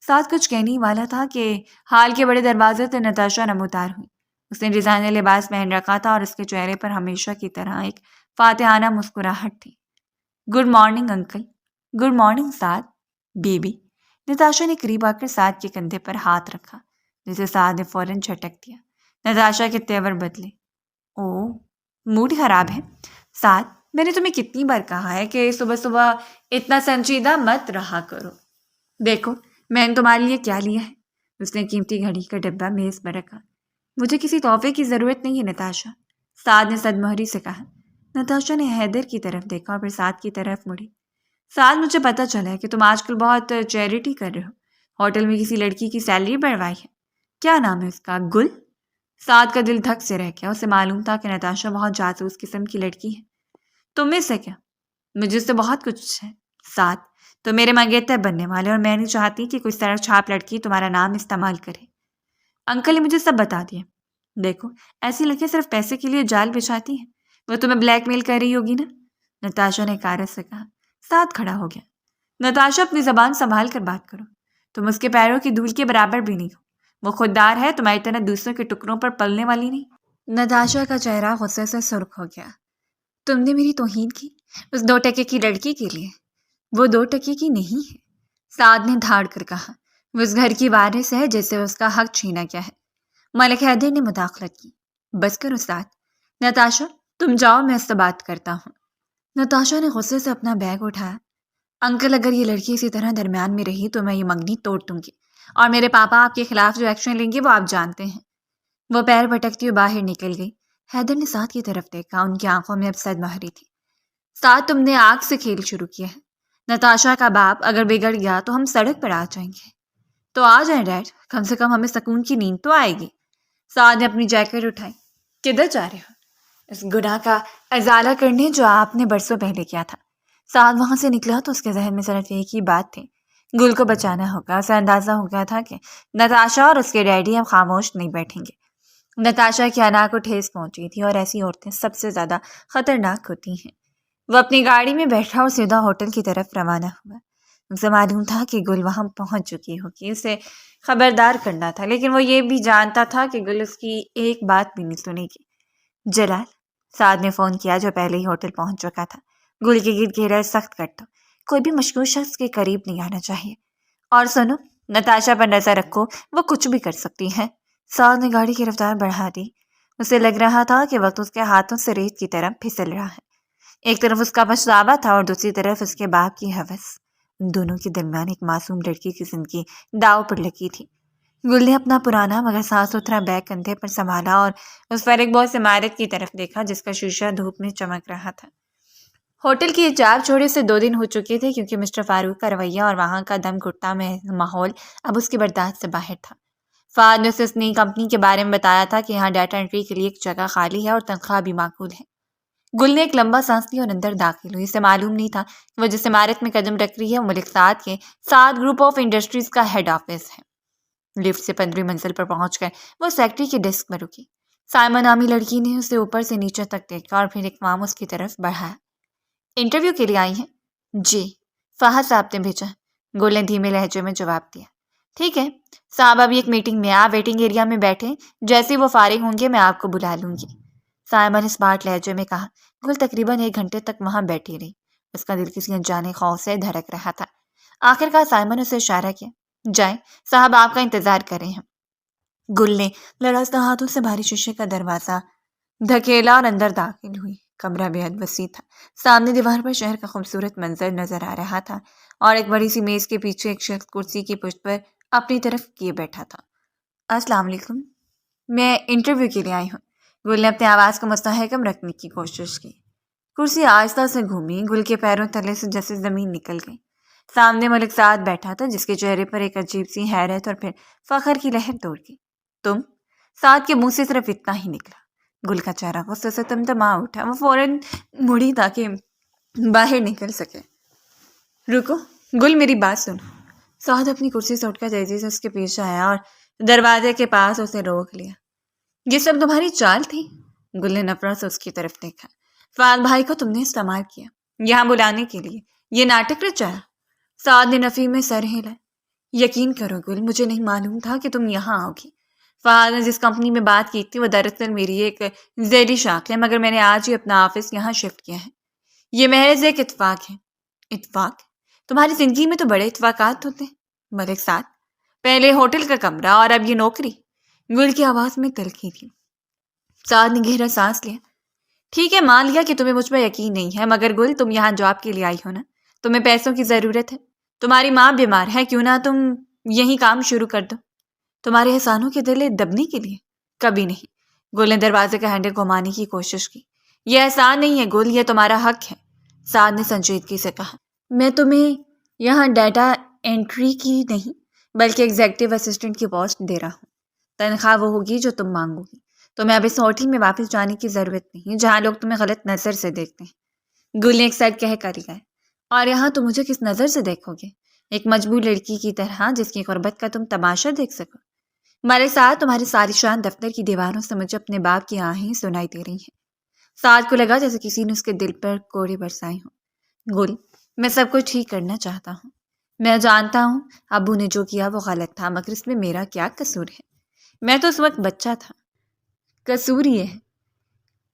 S1: سعد کچھ کہنے ہی والا تھا کہ حال کے بڑے دروازے سے نتاشا نمودار ہوئی۔ اس نے رضانہ لباس پہن رکھا تھا اور اس کے چہرے پر ہمیشہ کی طرح ایک فاتحانہ مسکراہٹ تھی۔ Good morning uncle. Good morning Saad. Baby. Natasha نے قریب آ کر سعد کے کندھے پر ہاتھ رکھا، جسے سعد نے فوراً جھٹک دیا۔ نتاشا کے تیور بدلے۔ اوہ، موڈ خراب ہے؟ سعد، میں نے تمہیں کتنی بار کہا ہے کہ صبح صبح اتنا سنجیدہ مت رہا کرو۔ دیکھو میں نے تمہارے لیے کیا لیا ہے۔ اس نے قیمتی گھڑی کا ڈبہ میز پر رکھا۔ مجھے کسی تحفے کی ضرورت نہیں ہے نتاشا، سعد نے صدموہری سے کہا۔ نتاشا نے حیدر کی طرف دیکھا اور پھر سعد کی طرف مڑی۔ سعد، مجھے پتہ چلا ہے کہ تم آج کل بہت چیریٹی کر رہے ہو، ہوٹل میں کسی لڑکی کی سیلری بڑھوائی ہے، کیا نام ہے اس کا؟ گل؟ سعد کا دل دھک سے رہ گیا، اسے معلوم تھا کہ نتاشا بہت جاسوس قسم کی لڑکی ہے۔ تم میں سے کیا؟ مجھے اس سے بہت کچھ ہے سعد، تو میرے منگیتر بننے والے، اور میں نہیں چاہتی کہ کوئی سڑک چھاپ لڑکی تمہارا نام استعمال کرے۔ انکل نے مجھے سب بتا دیا۔ دیکھو ایسی لڑکیاں صرف پیسے کے لیے جال بچھاتی ہیں، وہ تمہیں بلیک میل کر رہی ہوگی نا، نتاشا نے کارت سے کہا۔ سعد کھڑا ہو گیا۔ نتاشا، اپنی زبان سنبھال کر بات کرو، تم اس کے پیروں کی دھول کے برابر بھی نہیں ہو۔ وہ خوددار ہے، تمہاری طرح دوسروں کے ٹکڑوں پر پلنے والی نہیں۔ نتاشا کا چہرہ غصے سے سرخ ہو گیا۔ تم نے میری توہین کی اس 2 ٹکے کی لڑکی کے لیے؟ وہ 2 ٹکے کی نہیں ہے، سعد نے دھاڑ کر کہا۔ وہ اس گھر کی وارث ہے جس سے اس کا حق چھینا گیا ہے۔ ملک حیدر نے مداخلت کی۔ بس کرو سعد۔ نتاشا تم جاؤ، میں اس سے بات کرتا ہوں۔ نتاشا نے غصے سے اپنا بیگ اٹھایا۔ انکل، اگر یہ لڑکی اسی طرح درمیان میں رہی تو میں یہ منگنی توڑ دوں گی، اور میرے پاپا آپ کے خلاف جو ایکشن لیں گے وہ آپ جانتے ہیں۔ وہ پیر پٹکتی ہوئی باہر نکل گئی۔ حیدر نے سعد کی طرف دیکھا، ان کی آنکھوں میں اب صدمہ بھری تھی۔ سعد، تم نے آگ سے کھیل شروع کیا ہے۔ نتاشا کا باپ اگر بگڑ گیا تو ہم سڑک پر آ جائیں گے۔ تو آ جائیں ڈیڈ، کم سے کم ہمیں سکون کی نیند تو آئے گی۔ سعد نے اپنی جیکٹ اٹھائی۔ کدھر جا رہے ہو؟ اس گناہ کا ازالہ کرنے جو آپ نے برسوں پہلے کیا تھا۔ سعد وہاں سے نکلا تو اس کے ذہن میں صرف ایک ہی بات تھی، گل کو بچانا ہوگا۔ اسے اندازہ ہو گیا تھا کہ نتاشا اور اس کے ڈیڈی اب خاموش نہیں بیٹھیں گے۔ نتاشا کی انا کو ٹھیس پہنچی تھی، اور ایسی عورتیں سب سے زیادہ خطرناک ہوتی ہیں۔ وہ اپنی گاڑی میں بیٹھا اور سیدھا ہوٹل کی طرف روانہ ہوا۔ اسے معلوم تھا کہ گل وہاں پہنچ چکی ہوگی، اسے خبردار کرنا تھا، لیکن وہ یہ بھی جانتا تھا کہ گل اس کی ایک بات بھی نہیں سنے گی۔ جلال، سعد نے فون کیا جو پہلے ہی ہوٹل پہنچ چکا تھا۔ گل کے گرد گھیرا سخت کر دو، کوئی بھی مشکوک شخص کے قریب نہیں آنا چاہیے۔ اور سنو، نتاشا پر نظر رکھو، وہ کچھ بھی کر سکتی ہے۔ سعد نے گاڑی کی رفتار بڑھا دی۔ اسے لگ رہا تھا کہ وقت اس کے ہاتھوں سے ریت کی طرف پھسل رہا ہے۔ ایک طرف اس کا پچھتاوا تھا اور دوسری طرف اس کے باپ کی ہوس۔ ان دونوں کے درمیان ایک معصوم لڑکی کی زندگی داؤ پر لگی تھی۔ گل نے اپنا پرانا مگر صاف ستھرا بیگ کندھے پر سنبھالا اور اس پر ایک بہت عمارت کی طرف دیکھا جس کا شیشہ دھوپ میں چمک رہا تھا۔ ہوٹل کی چار چھوڑے سے 2 دن ہو چکے تھے، کیونکہ مسٹر فاروق کا رویہ اور وہاں کا دم گھٹتا ماحول اب اس کی برداشت سے باہر تھا۔ فہد نے اسے اس نئی کمپنی کے بارے میں بتایا تھا کہ یہاں ڈیٹا انٹری کے لیے ایک جگہ خالی ہے اور تنخواہ بھی معقول ہے۔ گل نے ایک لمبا سانس لیا اور اندر داخل ہوئی۔ اسے معلوم نہیں تھا کہ وہ جس عمارت میں قدم رکھ رہی ہے وہ ملک سعد کے سعد گروپ آف انڈسٹریز کا ہیڈ آفس ہے۔ لفٹ سے 15ویں منزل پر پہنچ کر وہ سیکٹری کے ڈیسک پر رکی۔ سائمہ نامی لڑکی نے اسے اوپر سے نیچے تک دیکھا اور پھر ایک فارم اس کی طرف بڑھایا۔ انٹرویو کے لیے آئی ہیں؟ جی، فہد صاحب نے بھیجا، گل نے دھیمے لہجے میں جواب دیا۔ ٹھیک ہے صاحب، ابھی ایک میٹنگ میں آپ ویٹنگ ایریا میں بیٹھے، جیسے وہ فارغ ہوں گے میں آپ کو بلا لوں گی، سائمہ نے اسمارٹ لہجے میں کہا۔ گل تقریباً 1 گھنٹے تک وہاں بیٹھی رہی۔ اس کا دل کسی انجانے خوف سے دھڑک رہا تھا۔ آخر کار سائمہ نے اسے اشارہ کیا، جائیں، صاحب آپ کا انتظار کر رہے ہیں۔ گل نے لرزتے ہاتھوں سے بھاری شیشے کا دروازہ دھکیلا اور اندر داخل ہوئی۔ کمرہ بے حد وسیع تھا۔ سامنے دیوار پر شہر کا خوبصورت منظر نظر آ رہا تھا اور ایک بڑی سی میز کے پیچھے ایک شخص کرسی کی پشت پر اپنی طرف کیے بیٹھا تھا۔ السلام علیکم، میں انٹرویو کے لیے آئی ہوں۔ گل نے اپنی آواز کو مستحکم رکھنے کی کوشش کی۔ کرسی آہستہ سے گھومی، گل کے پیروں تلے سے جیسے زمین نکل گئی۔ سامنے ملک سعد بیٹھا تھا جس کے چہرے پر ایک عجیب سی حیرت اور پھر فخر کی لہر دوڑ گئی۔ تم؟ سعد کے منہ سے صرف اتنا ہی نکلا۔ گل کا چہرہ غصے سے تمتما اٹھا۔ وہ فوراً مڑی تاکہ باہر نکل سکے۔ رکو گل، میری بات سنو۔ سعد اپنی کرسی سے اٹھ کر تیزی سے اس کے پیچھے آیا اور دروازے کے پاس اسے روک لیا۔ یہ سب تمہاری چال تھی؟ گل نے نفرت سے اس کی طرف دیکھا۔ فہد بھائی کو تم نے استعمال کیا یہاں بلانے کے لیے، یہ ناٹک رچایا؟ سعد نے نفی میں سر ہلا۔ یقین کرو گل، مجھے نہیں معلوم تھا کہ تم یہاں آؤ گی۔ فہد نے جس کمپنی میں بات کی تھی وہ دراصل میری ایک ذیلی شاخ ہے، مگر میں نے آج ہی اپنا آفس یہاں شفٹ کیا ہے۔ یہ محض ایک اتفاق ہے۔ اتفاق؟ تمہاری زندگی میں تو بڑے اتفاقات ہوتے ہیں ملک سعد، پہلے ہوٹل کا کمرہ اور اب یہ نوکری۔ گل کی آواز میں تلخی تھی۔ سعد نے گہرا سانس لیا۔ ٹھیک ہے، مان لیا کہ تمہیں مجھ پر یقین نہیں ہے، مگر گل تم یہاں جاب کے لیے آئی ہو نا، تمہیں پیسوں کی ضرورت ہے، تمہاری ماں بیمار ہے، کیوں نہ تم یہی کام شروع کر دو؟ تمہارے احسانوں کے دلے دبنے کے لیے؟ کبھی نہیں۔ گل نے دروازے کا ہینڈل گھمانے کی کوشش کی۔ یہ احسان نہیں ہے گل، یہ تمہارا حق ہے، سعد نے سنجیدگی سے کہا۔ میں تمہیں یہاں ڈیٹا انٹری کی نہیں بلکہ ایگزیکٹو اسسٹنٹ کی پوسٹ دے رہا ہوں۔ تنخواہ وہ ہوگی جو تم مانگو گی۔ تمہیں اب اس ہوٹل میں واپس جانے کی ضرورت نہیں جہاں لوگ تمہیں غلط نظر سے دیکھتے ہیں۔ گل نے ایک سائڈ کہہ کر لیا۔ اور یہاں تم مجھے کس نظر سے دیکھو گے؟ ایک مجبور لڑکی کی طرح جس کی غربت کا تم تماشا دیکھ سکو؟ ملک سعد، تمہاری ساری شان دفتر کی دیواروں سے مجھے اپنے باپ کی آہیں سنائی دے رہی ہیں۔ سعد کو لگا جیسے کسی نے اس کے دل پر کوڑے برسائے ہوں۔ گل، میں سب کچھ ٹھیک کرنا چاہتا ہوں۔ میں جانتا ہوں ابو نے جو کیا وہ غلط تھا، مگر اس میں میرا کیا قصور ہے؟ میں تو اس وقت بچہ تھا۔ قصور یہ ہے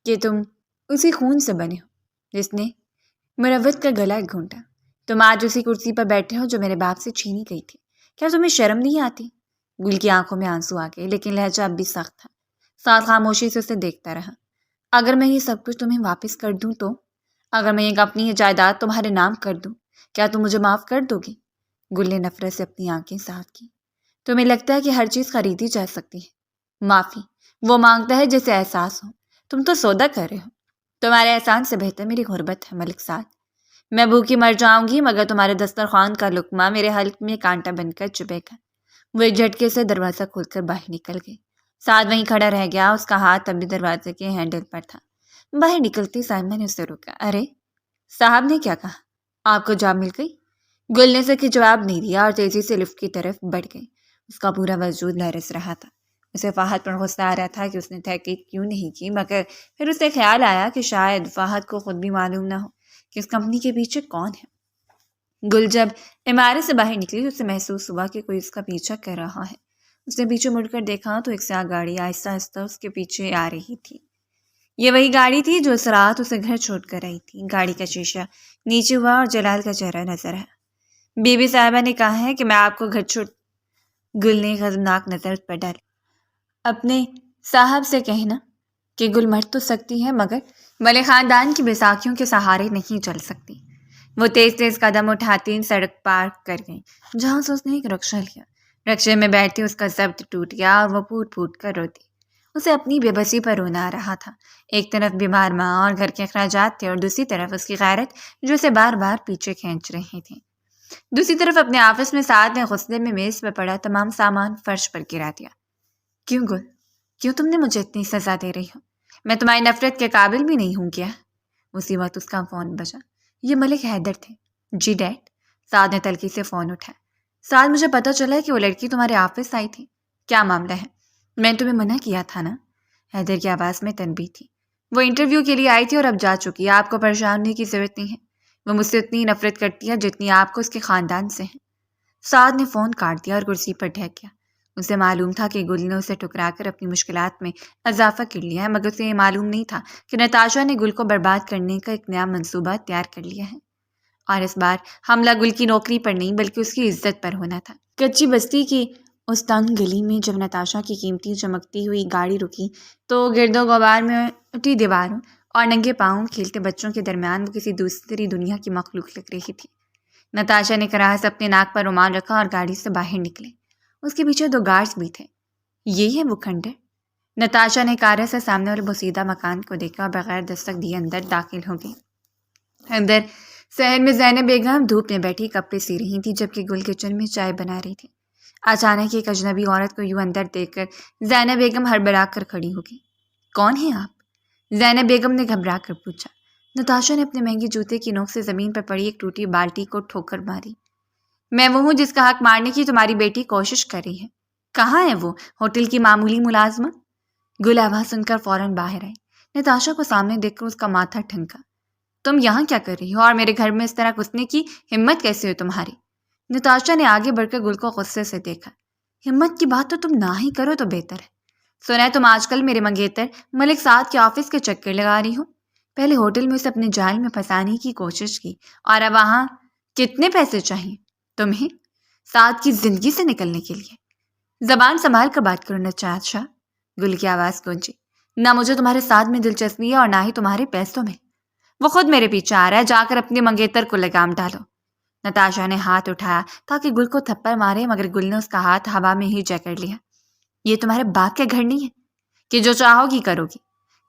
S1: کہ تم اسی خون سے بنے ہو جس نے مروت کا گلا گھونٹا۔ تم آج اسی کرسی پر بیٹھے ہو جو میرے باپ سے چھینی گئی تھی۔ کیا تمہیں شرم نہیں آتی؟ گل کی آنکھوں میں آنسو آ گئے، لیکن لہجہ اب بھی سخت تھا۔ ساتھ خاموشی سے اسے دیکھتا رہا۔ اگر میں یہ سب کچھ تمہیں واپس کر دوں تو؟ اگر میں یہ اپنی جائیداد تمہارے نام کر دوں، کیا تم مجھے معاف کر دو گی؟ گل نے نفرت سے اپنی آنکھیں صاف کی۔ تمہیں لگتا ہے کہ ہر چیز خریدی جا سکتی ہے؟ معافی وہ مانگتا ہے جسے احساس ہو، تم تو سودا کر رہے ہو۔ تمہارے احسان سے بہتر میری غربت ہے ملک سعد۔ میں بھوکی مر جاؤں گی مگر تمہارے دسترخوان کا لقمہ میرے حلق میں کانٹا بن کر چبھے گا۔ وہ ایک جھٹکے سے دروازہ کھول کر باہر نکل گئے۔ سعد وہیں کھڑا رہ گیا، اس کا ہاتھ اب بھی دروازے کے ہینڈل پر تھا۔ باہر نکلتی سائمہ نے اسے روکا۔ ارے صاحب نے کیا کہا؟ آپ کو جاب مل گئی؟ گل نے اسے جواب نہیں دیا اور تیزی سے لفٹ کی طرف بڑھ گئی۔ اس کا پورا وجود لرز رہا تھا۔ اسے فہد پر غصہ آ رہا تھا کہ اس نے تحقیق کیوں نہیں کی، مگر پھر اسے خیال آیا کہ شاید فہد کو خود بھی معلوم نہ ہو کہ اس کمپنی کے پیچھے کون ہے۔ گل جب عمارت سے باہر نکلی تو اسے محسوس ہوا کہ کوئی اس کا پیچھا کر رہا ہے۔ اس نے پیچھے مڑ کر دیکھا تو ایک سیاہ گاڑی آہستہ آہستہ اس کے پیچھے آ رہی تھی۔ یہ وہی گاڑی تھی جو اس رات اسے گھر چھوڑ کر آئی تھی۔ گاڑی کا شیشہ نیچے ہوا اور جلال کا چہرہ نظر آیا۔ بی بی صاحبہ نے کہا ہے کہ میں آپ کو گھر چھوڑ۔ گل نے غضبناک نظر اس پر ڈالی۔ اپنے صاحب سے کہنا کہ گل مر تو سکتی ہے مگر ملک خاندان کی بیساکھیوں کے سہارے نہیں چل سکتی۔ وہ تیز تیز قدم اٹھاتی سڑک پار کر گئی جہاں سے اس نے ایک رکشہ لیا۔ رکشے میں بیٹھتی اس کا ضبط ٹوٹ گیا اور وہ پھوٹ پھوٹ کر روتی۔ اسے اپنی بے بسی پر رونا آ رہا تھا۔ ایک طرف بیمار ماں اور گھر کے اخراجات تھے اور دوسری طرف اس کی غیرت جو اسے بار بار پیچھے کھینچ رہی تھی۔ دوسری طرف اپنے آفس میں سعد نے غصے میں میز پہ پڑا تمام سامان فرش پر گرا دیا۔ کیوں گل؟ کیوں تم نے مجھے اتنی سزا دے رہی ہو؟ میں تمہاری نفرت کے قابل بھی نہیں ہوں کیا؟ اسی وقت اس کا فون بجا۔ یہ ملک حیدر تھے۔ جی ڈیڈ۔ سعد نے تلخی سے فون اٹھایا۔ سعد مجھے پتہ چلا ہے کہ وہ لڑکی تمہارے آفس آئی تھی۔ کیا معاملہ ہے؟ میں نے تمہیں منع کیا تھا نا؟ حیدر کی آواز میں تنبیہ تھی۔ وہ انٹرویو کے لیے آئی تھی اور اب جا چکی ہے، آپ کو پریشان ہونے کی ضرورت نہیں ہے۔ وہ مجھ سے اتنی نفرت کرتی ہے جتنی آپ کو اس کے خاندان سے ہے۔ سعد نے فون کاٹ دیا اور کرسی پر ٹھہر گیا۔ اسے معلوم تھا کہ گل نے اسے ٹھکرا کر اپنی مشکلات میں اضافہ کر لیا ہے، مگر اسے یہ معلوم نہیں تھا کہ نتاشا نے گل کو برباد کرنے کا ایک نیا منصوبہ تیار کر لیا ہے، اور اس بار حملہ گل کی نوکری پر نہیں بلکہ اس کی عزت پر ہونا تھا۔ کچی بستی کی اس تنگ گلی میں جب نتاشا کی قیمتی چمکتی ہوئی گاڑی رکی تو گرد و غبار میں اٹھی دیواروں اور ننگے پاؤں کھیلتے بچوں کے درمیان وہ کسی دوسری دنیا کی مخلوق لگ رہی تھی۔ نتاشا نے کراہ سے اپنے ناک پر رومال رکھا اور گاڑی سے باہر نکلے۔ اس کے پیچھے 2 گارڈز بھی تھے۔ یہ ہے وہ کھنڈر؟ نتاشا نے کارے سے سامنے والے بوسیدہ مکان کو دیکھا اور بغیر دستک دیے اندر داخل ہو گئی۔ اندر شہر میں زینب بیگم دھوپ میں بیٹھی کپڑے سی رہی تھی جبکہ گل کچن میں چائے بنا رہی تھی۔ اچانک ایک اجنبی عورت کو یوں اندر دیکھ کر زینب بیگم ہڑبڑا کر کھڑی ہو گئی۔ کون ہیں آپ؟ زینب بیگم نے گھبرا کر پوچھا۔ نتاشا نے اپنے مہنگے جوتے کی نوک سے زمین پر پڑی ایک ٹوٹی بالٹی کو ٹھوکر ماری۔ میں وہ ہوں جس کا حق مارنے کی تمہاری بیٹی کوشش کر رہی ہے۔ کہاں ہے وہ؟ ہوٹل کی معمولی ملازمہ؟ گل آواز سن کر فوراً باہر آئی۔ نتاشا کو سامنے دیکھ کر اس کا ماتھا ٹھنکا۔ تم یہاں کیا کر رہی ہو اور میرے گھر میں اس طرح گھسنے کی ہمت کیسے ہو تمہاری؟ نتاشا نے آگے بڑھ کر گل کو غصے سے دیکھا۔ ہمت کی بات تو تم نہ ہی کرو تو بہتر ہے۔ سنا ہے تم آج کل میرے منگیتر ملک سعد کے آفس کے چکر لگا رہی ہو۔ پہلے ہوٹل میں اسے اپنے جال میں پھنسانے کی کوشش کی اور اب وہاں کتنے پیسے چاہیے تمہیں سعد کی زندگی سے نکلنے کے لیے؟ زبان سنبھال کر بات کرو نتاشا، گل کی آواز گونجی۔ نہ مجھے تمہارے ساتھ میں دلچسپی ہے اور نہ ہی تمہارے پیسوں میں۔ وہ خود میرے پیچھے آ رہا ہے، جا کر اپنے منگیتر کو لگام ڈالو۔ نتاشا نے ہاتھ اٹھایا تاکہ گل کو تھپڑ مارے مگر گل نے اس کا ہاتھ ہوا میں ہی جکڑ لیا۔ یہ تمہارے باپ کے گھر نہیں ہے کہ جو چاہو گی کرو گی۔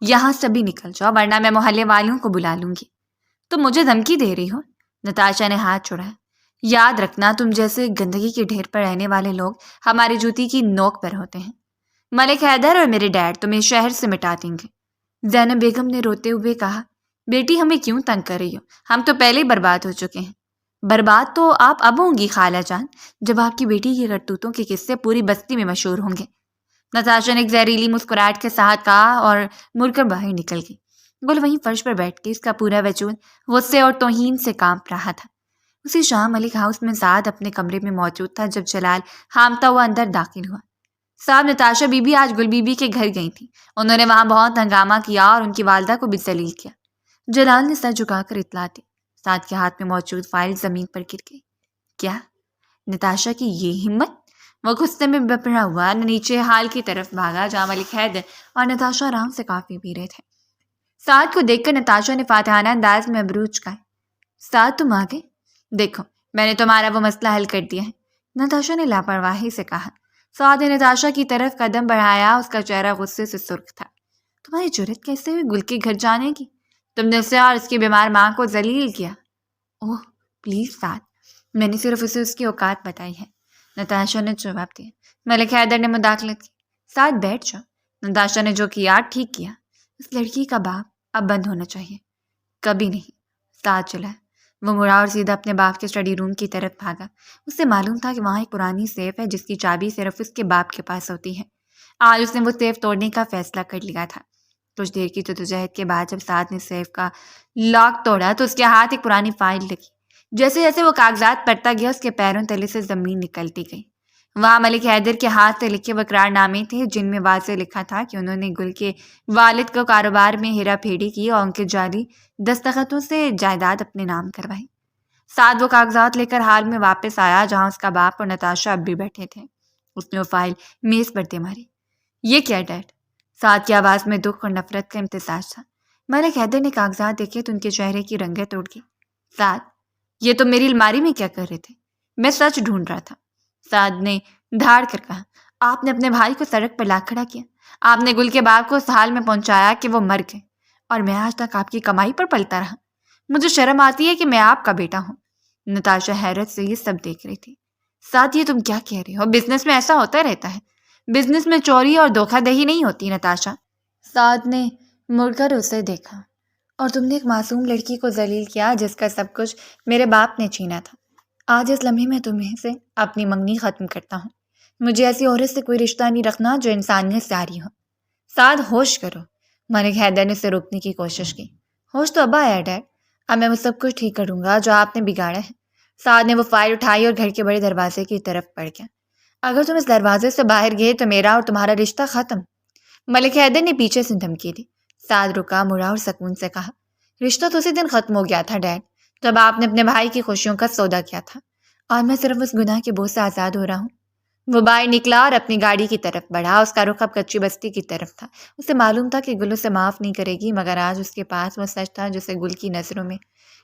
S1: یہاں سے بھی نکل جاؤ ورنہ میں محلے والوں کو بلا لوں گی۔ تم مجھے دھمکی دے رہی ہو؟ نتاشا نے ہاتھ چھوڑا۔ یاد رکھنا تم جیسے گندگی کے ڈھیر پر رہنے والے لوگ ہماری جوتی کی نوک پر ہوتے ہیں۔ ملک حیدر اور میرے ڈیڈ تمہیں شہر سے مٹا دیں گے۔ زینب بیگم نے روتے ہوئے کہا۔ بیٹی ہمیں کیوں تنگ کر رہی ہو؟ ہم تو پہلے ہی برباد ہو چکے ہیں۔ برباد تو آپ اب ہوں گی خالہ جان جب آپ کی بیٹی کی کرتوتوں کے قصے پوری بستی میں مشہور ہوں گے۔ نتاشا نے ایک زہریلی مسکراہٹ کے ساتھ کہا اور مڑ کر باہر نکل گئی۔ گل وہیں فرش پر بیٹھ کے اس کا پورا وجود غصے اور توہین سے کانپ رہا تھا۔ اسی شام ملک ہاؤس میں سعد اپنے کمرے میں موجود تھا جب جلال ہامتا ہوا اندر داخل ہوا۔ صاحب، نتاشا بی بی آج گل بی بی کے گھر گئی تھی، انہوں نے وہاں بہت ہنگامہ کیا اور ان کی والدہ کو بھی ذلیل کیا۔ جلال نے سر جھکا کر اطلاع دی۔ سعد کے ہاتھ میں موجود فائل زمین پر گر گئی۔ کیا؟ نتاشا کی یہ ہمت؟ وہ غصے میں بپڑا ہوا نیچے ہال کی طرف بھاگا جہاں ملک حیدر اور نتاشا آرام سے کافی پی رہے تھے۔ سعد کو دیکھ کر نتاشا نے فاتحانہ انداز میں ابرو چکائے۔ سعد، تم آ گئے؟ دیکھو، میں نے تمہارا وہ مسئلہ حل کر دیا ہے، نتاشا نے لاپرواہی سے کہا۔ سعد نے نتاشا کی طرف قدم بڑھایا، اس کا چہرہ غصے سے سرخ تھا۔ تمہاری جرت کیسے ہوئی گل کے گھر جانے کی؟ تم نے اسے اور اس کی بیمار ماں کو ذلیل کیا۔ اوہ پلیز سعد، میں نے صرف اسے اس کی اوقات بتائی ہے، نتاشا نے جواب دیا۔ ملک حیدر نے مداخلت کی۔ سعد بیٹھ جاؤ، نتاشا نے جو کیا ٹھیک کیا، اس لڑکی کا باپ اب بند ہونا چاہیے۔ کبھی نہیں، سعد چلا۔ وہ مڑا اور سیدھا اپنے باپ کے اسٹڈی روم کی طرف بھاگا۔ اسے معلوم تھا کہ وہاں ایک پرانی سیف ہے جس کی چابی صرف اس کے باپ کے پاس ہوتی ہے۔ آج اس نے وہ سیف توڑنے کا فیصلہ کر لیا تھا۔ کچھ دیر کی جدوجہد کے بعد جب سعد نے سیف کا لاک توڑا تو اس کے ہاتھ ایک پرانی فائل لگی۔ جیسے جیسے وہ کاغذات پڑھتا گیا اس کے پیروں تلے سے زمین نکلتی گئی۔ وہاں ملک حیدر کے ہاتھ سے لکھے وہ اقرار نامے تھے جن میں واضح لکھا تھا کہ انہوں نے گل کے والد کو کاروبار میں ہیرا پھیری کی اور ان کے جعلی دستخطوں سے جائیداد اپنے نام کروائی۔ سعد وہ کاغذات لے کر حال میں واپس آیا جہاں اس کا باپ اور نتاشا اب بھی بیٹھے تھے۔ اس نے وہ فائل میز پر دے ماری۔ یہ کیا ڈیڈ؟ سعد کی آواز میں دکھ اور نفرت کا امتزاج تھا۔ ملک حیدر نے کاغذات دیکھے تو ان کے چہرے کی رنگت اڑ گئی۔ سعد، یہ تم میری الماری میں کیا کر رہے تھے؟ میں سچ ڈھونڈ رہا تھا، سعد نے دھاڑ کر کہا۔ آپ نے اپنے بھائی کو سڑک پر لا کھڑا کیا، آپ نے گل کے باپ کو اس حال میں پہنچایا کہ وہ مر گئے، اور میں آج تک آپ کی کمائی پر پلتا رہا۔ مجھے شرم آتی ہے کہ میں آپ کا بیٹا ہوں۔ نتاشا حیرت سے یہ سب دیکھ رہی تھی۔ سعد، یہ تم کیا کہہ رہے ہو؟ بزنس میں ایسا ہوتا رہتا ہے، بزنس میں چوری اور دھوکہ دہی نہیں ہوتی نتاشا۔ سعد نے مڑ کر اسے دیکھا۔ اور تم نے ایک معصوم لڑکی کو ذلیل کیا جس کا سب کچھ میرے باپ نے چھینا تھا۔ آج اس لمحے میں تمہیں سے اپنی منگنی ختم کرتا ہوں۔ مجھے ایسی عورت سے کوئی رشتہ نہیں رکھنا جو انسانیت سے آری ہو۔ سعد، ہوش کرو۔ ملک حیدر نے اسے روکنے کی کوشش کی۔ ہوش تو اب آیا ڈیڈ، اب میں وہ سب کچھ ٹھیک کروں گا جو آپ نے بگاڑا ہے۔ سعد نے وہ فائل اٹھائی اور گھر کے بڑے دروازے کی طرف بڑھ گیا۔ اگر تم اس دروازے سے باہر گئے تو میرا اور تمہارا رشتہ ختم۔ ملک حیدر نے پیچھے سے دھمکی دی۔ سعد رکا، مڑا اور سکون سے کہا، رشتہ تو اسی دن ختم ہو گیا تھا ڈیڈ جب آپ نے اپنے بھائی کی خوشیوں کا سودا کیا تھا، اور میں صرف اس گناہ کے بوجھ سے آزاد ہو رہا ہوں۔ وہ باہر نکلا اور اپنی گاڑی کی طرف بڑھا۔ اس کا رخ اب کچی بستی کی طرف تھا۔ اسے معلوم تھا کہ گل اسے معاف نہیں کرے گی، مگر آج اس کے پاس وہ سچ تھا جسے گل کی نظروں میں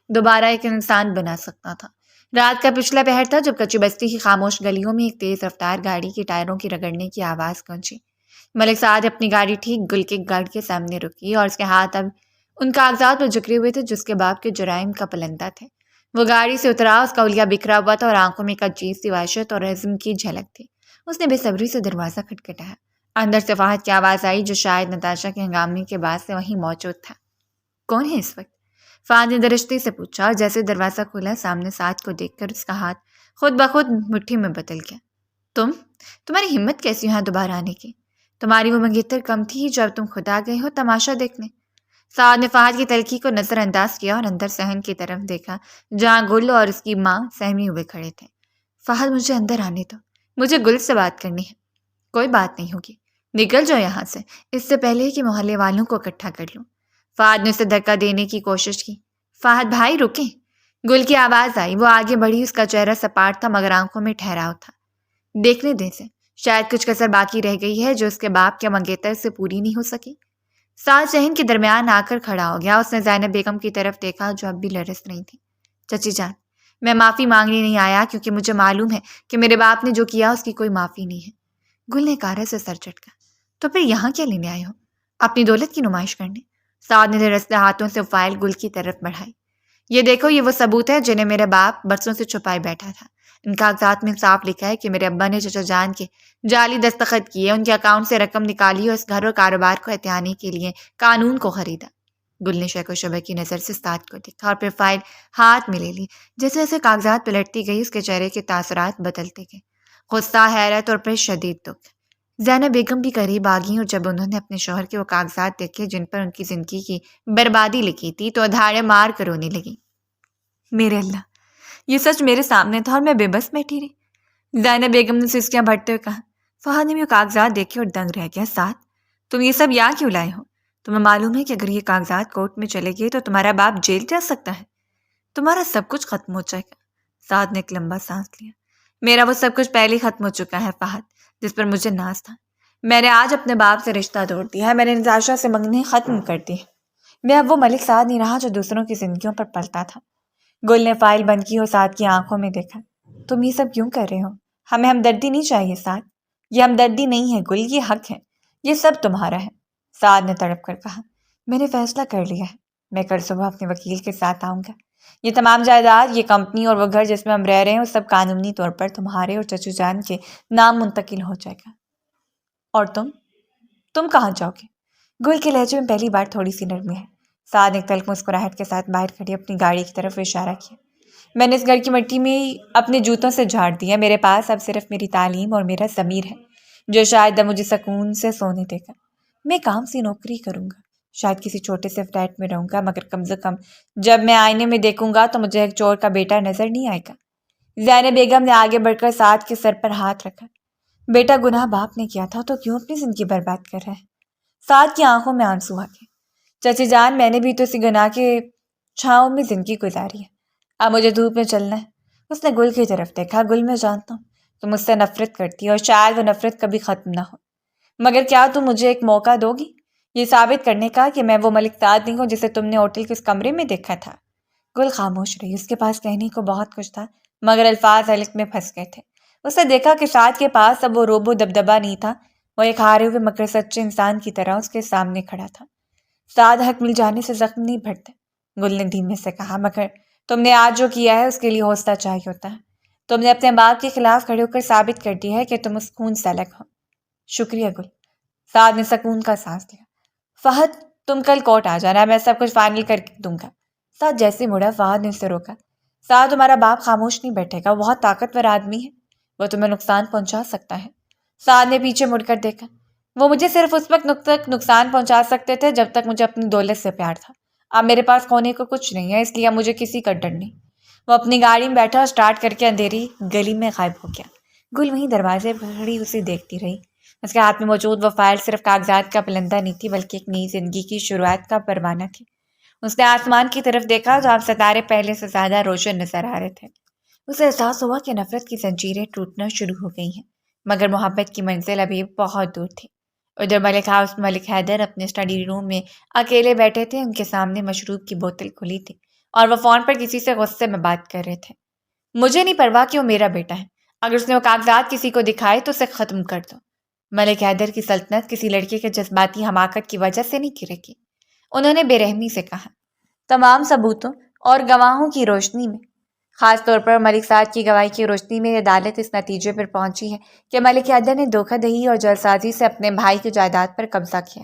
S1: دوبارہ ایک انسان بنا سکتا تھا۔ رات کا پچھلا پہر تھا جب کچی بستی کی خاموش گلیوں میں ایک تیز رفتار گاڑی کے ٹائروں کی رگڑنے کی آواز گونجی۔ ملک سعد اپنی گاڑی ٹھیک گل کے گھر کے سامنے رکی اور اس کے ہاتھ اب ان کاغذات پر جکڑے ہوئے تھے جس کے باپ کے جرائم کا پلندہ تھے۔ وہ گاڑی سے اترا، اس کا اولیا بکھرا ہوا تھا اور آنکھوں میں ایک عجیب سی وحشت اور عزم کی جھلک تھی۔ اس نے بے صبری سے دروازہ کھٹکھٹایا۔ اندر سے فہد کی آواز آئی جو شاید نتاشا کے ہنگامے کے بعد سے وہیں موجود تھا۔ کون ہے اس وقت؟ فہد نے درشتی سے پوچھا اور جیسے دروازہ کھولا سامنے سعد کو دیکھ کر اس کا ہاتھ خود بخود مٹھی میں بدل گیا۔ تمہاری ہمت کیسی یہاں دوبارہ آنے کی؟ تمہاری وہ منگیتر کم تھی جب تم خود آ گئے ہو تماشا دیکھنے؟ سعد نے فہد کی تلخی کو نظر انداز کیا اور اندر صحن کی طرف دیکھا جہاں گل اور اس کی ماں سہمی ہوئے کھڑے تھے۔ فہد، مجھے اندر آنے دو، مجھے گل سے بات کرنی ہے۔ کوئی بات نہیں ہوگی، نکل جاؤ یہاں سے، اس سے پہلے کہ محلے والوں کو اکٹھا کر لوں۔ فہد نے اسے دھکا دینے کی کوشش کی۔ فہد بھائی رکیں۔ گل کی آواز آئی۔ وہ آگے بڑھی، اس کا چہرہ سپاٹ تھا مگر آنکھوں میں ٹھہراؤ تھا۔ دیکھنے دیں سے، شاید کچھ کسر باقی رہ گئی ہے جو اس کے باپ کے منگیتر سے پوری نہیں ہو سکی۔ سعد صحن کے درمیان آ کر کھڑا ہو گیا۔ اس نے زینب بیگم کی طرف دیکھا جو اب بھی لرز رہی تھی۔ چچی جان، میں معافی مانگنے نہیں آیا کیونکہ مجھے معلوم ہے کہ میرے باپ نے جو کیا اس کی کوئی معافی نہیں ہے۔ گل نے کارا سے سر چٹکا۔ تو پھر یہاں کیا لینے آئے ہو؟ اپنی دولت کی نمائش کرنے؟ سعد نے رستے ہاتھوں سے فائل گل کی طرف بڑھائی۔ یہ دیکھو، یہ وہ ثبوت ہے جنہیں میرے باپ برسوں سے چھپائے بیٹھا تھا۔ ان کاغذات میں صاف لکھا ہے کہ میرے ابا نے چچا جان کے جعلی دستخط کیے، ان کے اکاؤنٹ سے رقم نکالی اور اس گھر اور کاروبار کو احتیاطی کے لیے قانون کو خریدا۔ گل نے شک و شبہ کی نظر سے سعد کو دیکھا اور پھر فائل ہاتھ میں لے لی۔ جیسے جیسے کاغذات پلٹتی گئی اس کے چہرے کے تاثرات بدلتے گئے، غصہ، حیرت اور پھر شدید دکھ۔ زینب بیگم بھی قریب آ گئیں اور جب انہوں نے اپنے شوہر کے وہ کاغذات دیکھے جن پر ان کی زندگی کی بربادی لکھی تھی تو ادھاڑے مار کر رونے لگی۔ میرے اللہ، یہ سچ میرے سامنے تھا اور میں بے بس بیٹھی رہی۔ زینب بیگم نے سسکیاں بھرتے ہوئے کہا۔ فہد نے بھی وہ کاغذات دیکھے اور دنگ رہ گیا۔ سعد، تم یہ سب یہاں کیوں لائے ہو؟ تمہیں معلوم ہے کہ اگر یہ کاغذات کورٹ میں چلے گئے تو تمہارا باپ جیل جا سکتا ہے، تمہارا سب کچھ ختم ہو جائے گا۔ سعد نے ایک لمبا سانس لیا۔ میرا وہ سب کچھ پہلے ہی ختم ہو چکا ہے فہد، جس پر مجھے ناز تھا۔ میں نے آج اپنے باپ سے رشتہ توڑ دیا ہے، میں نے نتاشا سے منگنے ختم کر دی۔ میں اب وہ ملک سعد نہیں رہا جو دوسروں کی زندگیوں پر پلتا تھا۔ گل نے فائل بند کی اور سعد کی آنکھوں میں دیکھا۔ تم یہ سب کیوں کر رہے ہو؟ ہمیں ہمدردی نہیں چاہیے سعد، یہ ہمدردی نہیں ہے گل، یہ حق ہے، یہ سب تمہارا ہے۔ سعد نے تڑپ کر کہا۔ میں نے فیصلہ کر لیا ہے، میں کل صبح اپنے وکیل کے ساتھ آؤں گا۔ یہ تمام جائیداد، یہ کمپنی اور وہ گھر جس میں ہم رہ رہے ہیں، وہ سب قانونی طور پر تمہارے اور چچو جان کے نام منتقل ہو جائے گا۔ اور تم کہاں جاؤ گے؟ گل کے لہجے میں پہلی بار تھوڑی سی نرمی ہے۔ سعد نے تلخ مسکراہٹ کے ساتھ باہر کھڑی اپنی گاڑی کی طرف اشارہ کیا۔ میں نے اس گھر کی مٹی میں اپنے جوتوں سے جھاڑ دیا۔ میرے پاس اب صرف میری تعلیم اور میرا ضمیر ہے جو شاید اب مجھے سکون سے سونے دے گا۔ میں کام سی نوکری کروں گا، شاید کسی چھوٹے سے فلیٹ میں رہوں گا، مگر کم سے کم جب میں آئینے میں دیکھوں گا تو مجھے ایک چور کا بیٹا نظر نہیں آئے گا۔ زینب بیگم نے آگے بڑھ کر سعد کے سر پر ہاتھ رکھا۔ بیٹا گناہ باپ نے کیا تھا تو کیوں اپنی زندگی برباد کر رہا ہے؟ سعد کی آنکھوں میں آنسو آ گئے۔ چچی جان، میں نے بھی تو اسی گناہ کے چھاؤں میں زندگی گزاری ہے، اب مجھے دھوپ میں چلنا ہے۔ اس نے گل کی طرف دیکھا۔ گل، میں جانتا ہوں تم مجھ سے نفرت کرتی اور شاید وہ نفرت کبھی ختم نہ ہو، مگر کیا تم مجھے ایک موقع دو گی یہ ثابت کرنے کا کہ میں وہ ملک سعد نہیں ہوں جسے تم نے ہوٹل کے اس کمرے میں دیکھا تھا؟ گل خاموش رہی۔ اس کے پاس کہنے کو بہت کچھ تھا مگر الفاظ حلق میں پھنس گئے تھے۔ اس نے دیکھا کہ سعد کے پاس اب وہ روب و دبدبا نہیں تھا، وہ ایک ہارے ہوئے مگر سچے انسان کی طرح اس کے سامنے کھڑا تھا۔ سعد، حق مل جانے سے زخم نہیں بھرتے، گل نے دھیمے سے کہا، مگر تم نے آج جو کیا ہے اس کے لیے حوصلہ چاہیے ہوتا ہے۔ تم نے اپنے باپ کے خلاف کھڑے ہو کر ثابت کر دیا ہے کہ تم اس خون سے الگ ہو۔ شکریہ گل۔ سعد نے سکون کا سانس لیا۔ فہد، تم کل کورٹ آ جانا، میں سب کچھ فائنل کر دوں گا۔ سعد جیسے مڑا، فہد نے اسے روکا۔ سعد، تمہارا باپ خاموش نہیں بیٹھے گا، وہ بہت طاقتور آدمی ہے، وہ تمہیں نقصان پہنچا سکتا ہے۔ سعد نے پیچھے مڑ کر دیکھا۔ وہ مجھے صرف اس وقت تک نقصان پہنچا سکتے تھے جب تک مجھے اپنی دولت سے پیار تھا، اب میرے پاس کھونے کو کچھ نہیں ہے، اس لیے اب مجھے کسی کا ڈر نہیں۔ وہ اپنی گاڑی میں بیٹھا اور سٹارٹ کر کے اندھیری گلی میں غائب ہو گیا۔ گل وہیں دروازے پر کھڑی اسے دیکھتی رہی۔ اس کے ہاتھ میں موجود وہ فائل صرف کاغذات کا پلندہ نہیں تھی بلکہ ایک نئی زندگی کی شروعات کا پروانہ تھی۔ اس نے آسمان کی طرف دیکھا جہاں ستارے پہلے سے زیادہ روشن نظر آ رہے تھے۔ اسے احساس ہوا کہ نفرت کی زنجیریں ٹوٹنا شروع ہو گئی ہیں مگر محبت کی منزل ابھی بہت دور تھی۔ ادھر ملک ہاؤس میں ملک حیدر اپنے اسٹڈی روم میں اکیلے بیٹھے تھے۔ ان کے سامنے مشروب کی بوتل کھلی تھی اور وہ فون پر کسی سے غصے میں بات کر رہے تھے۔ مجھے نہیں پرواہ کہ وہ میرا بیٹا ہے، اگر اس نے وہ کاغذات کسی کو دکھائے تو اسے ختم کر دو۔ ملک حیدر کی سلطنت کسی لڑکے کے جذباتی حماقت کی وجہ سے نہیں گرے گی، انہوں نے بے رحمی سے کہا۔ تمام ثبوتوں اور گواہوں کی روشنی میں، خاص طور پر ملک سعد کی گواہی کی روشنی میں، عدالت اس نتیجے پر پہنچی ہے کہ ملک حیدر نے دھوکہ دہی اور جعلسازی سے اپنے بھائی کی جائیداد پر قبضہ کیا۔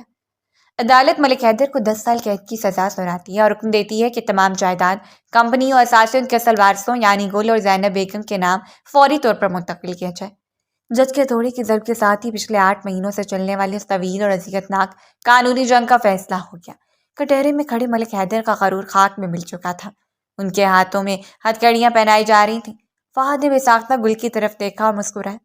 S1: عدالت ملک حیدر کو 10 سال قید کی سزا سناتی ہے اور حکم دیتی ہے کہ تمام جائیداد کمپنی اور اثاثے ان کے اصل وارثوں یعنی گل اور زینب بیگم کے نام فوری طور پر منتقل کیا جائے۔ جج کے تھوڑے کی ضرب کے ساتھ ہی پچھلے 8 مہینوں سے چلنے والے اس طویل اور اذیت ناک قانونی جنگ کا فیصلہ ہو گیا۔ کٹہرے میں کھڑے ملک حیدر کا غرور خاک میں مل چکا تھا، ان کے ہاتھوں میں ہتھکڑیاں پہنائی جا رہی تھیں۔ فہد نے بے ساختہ گل کی طرف دیکھا اور مسکرایا۔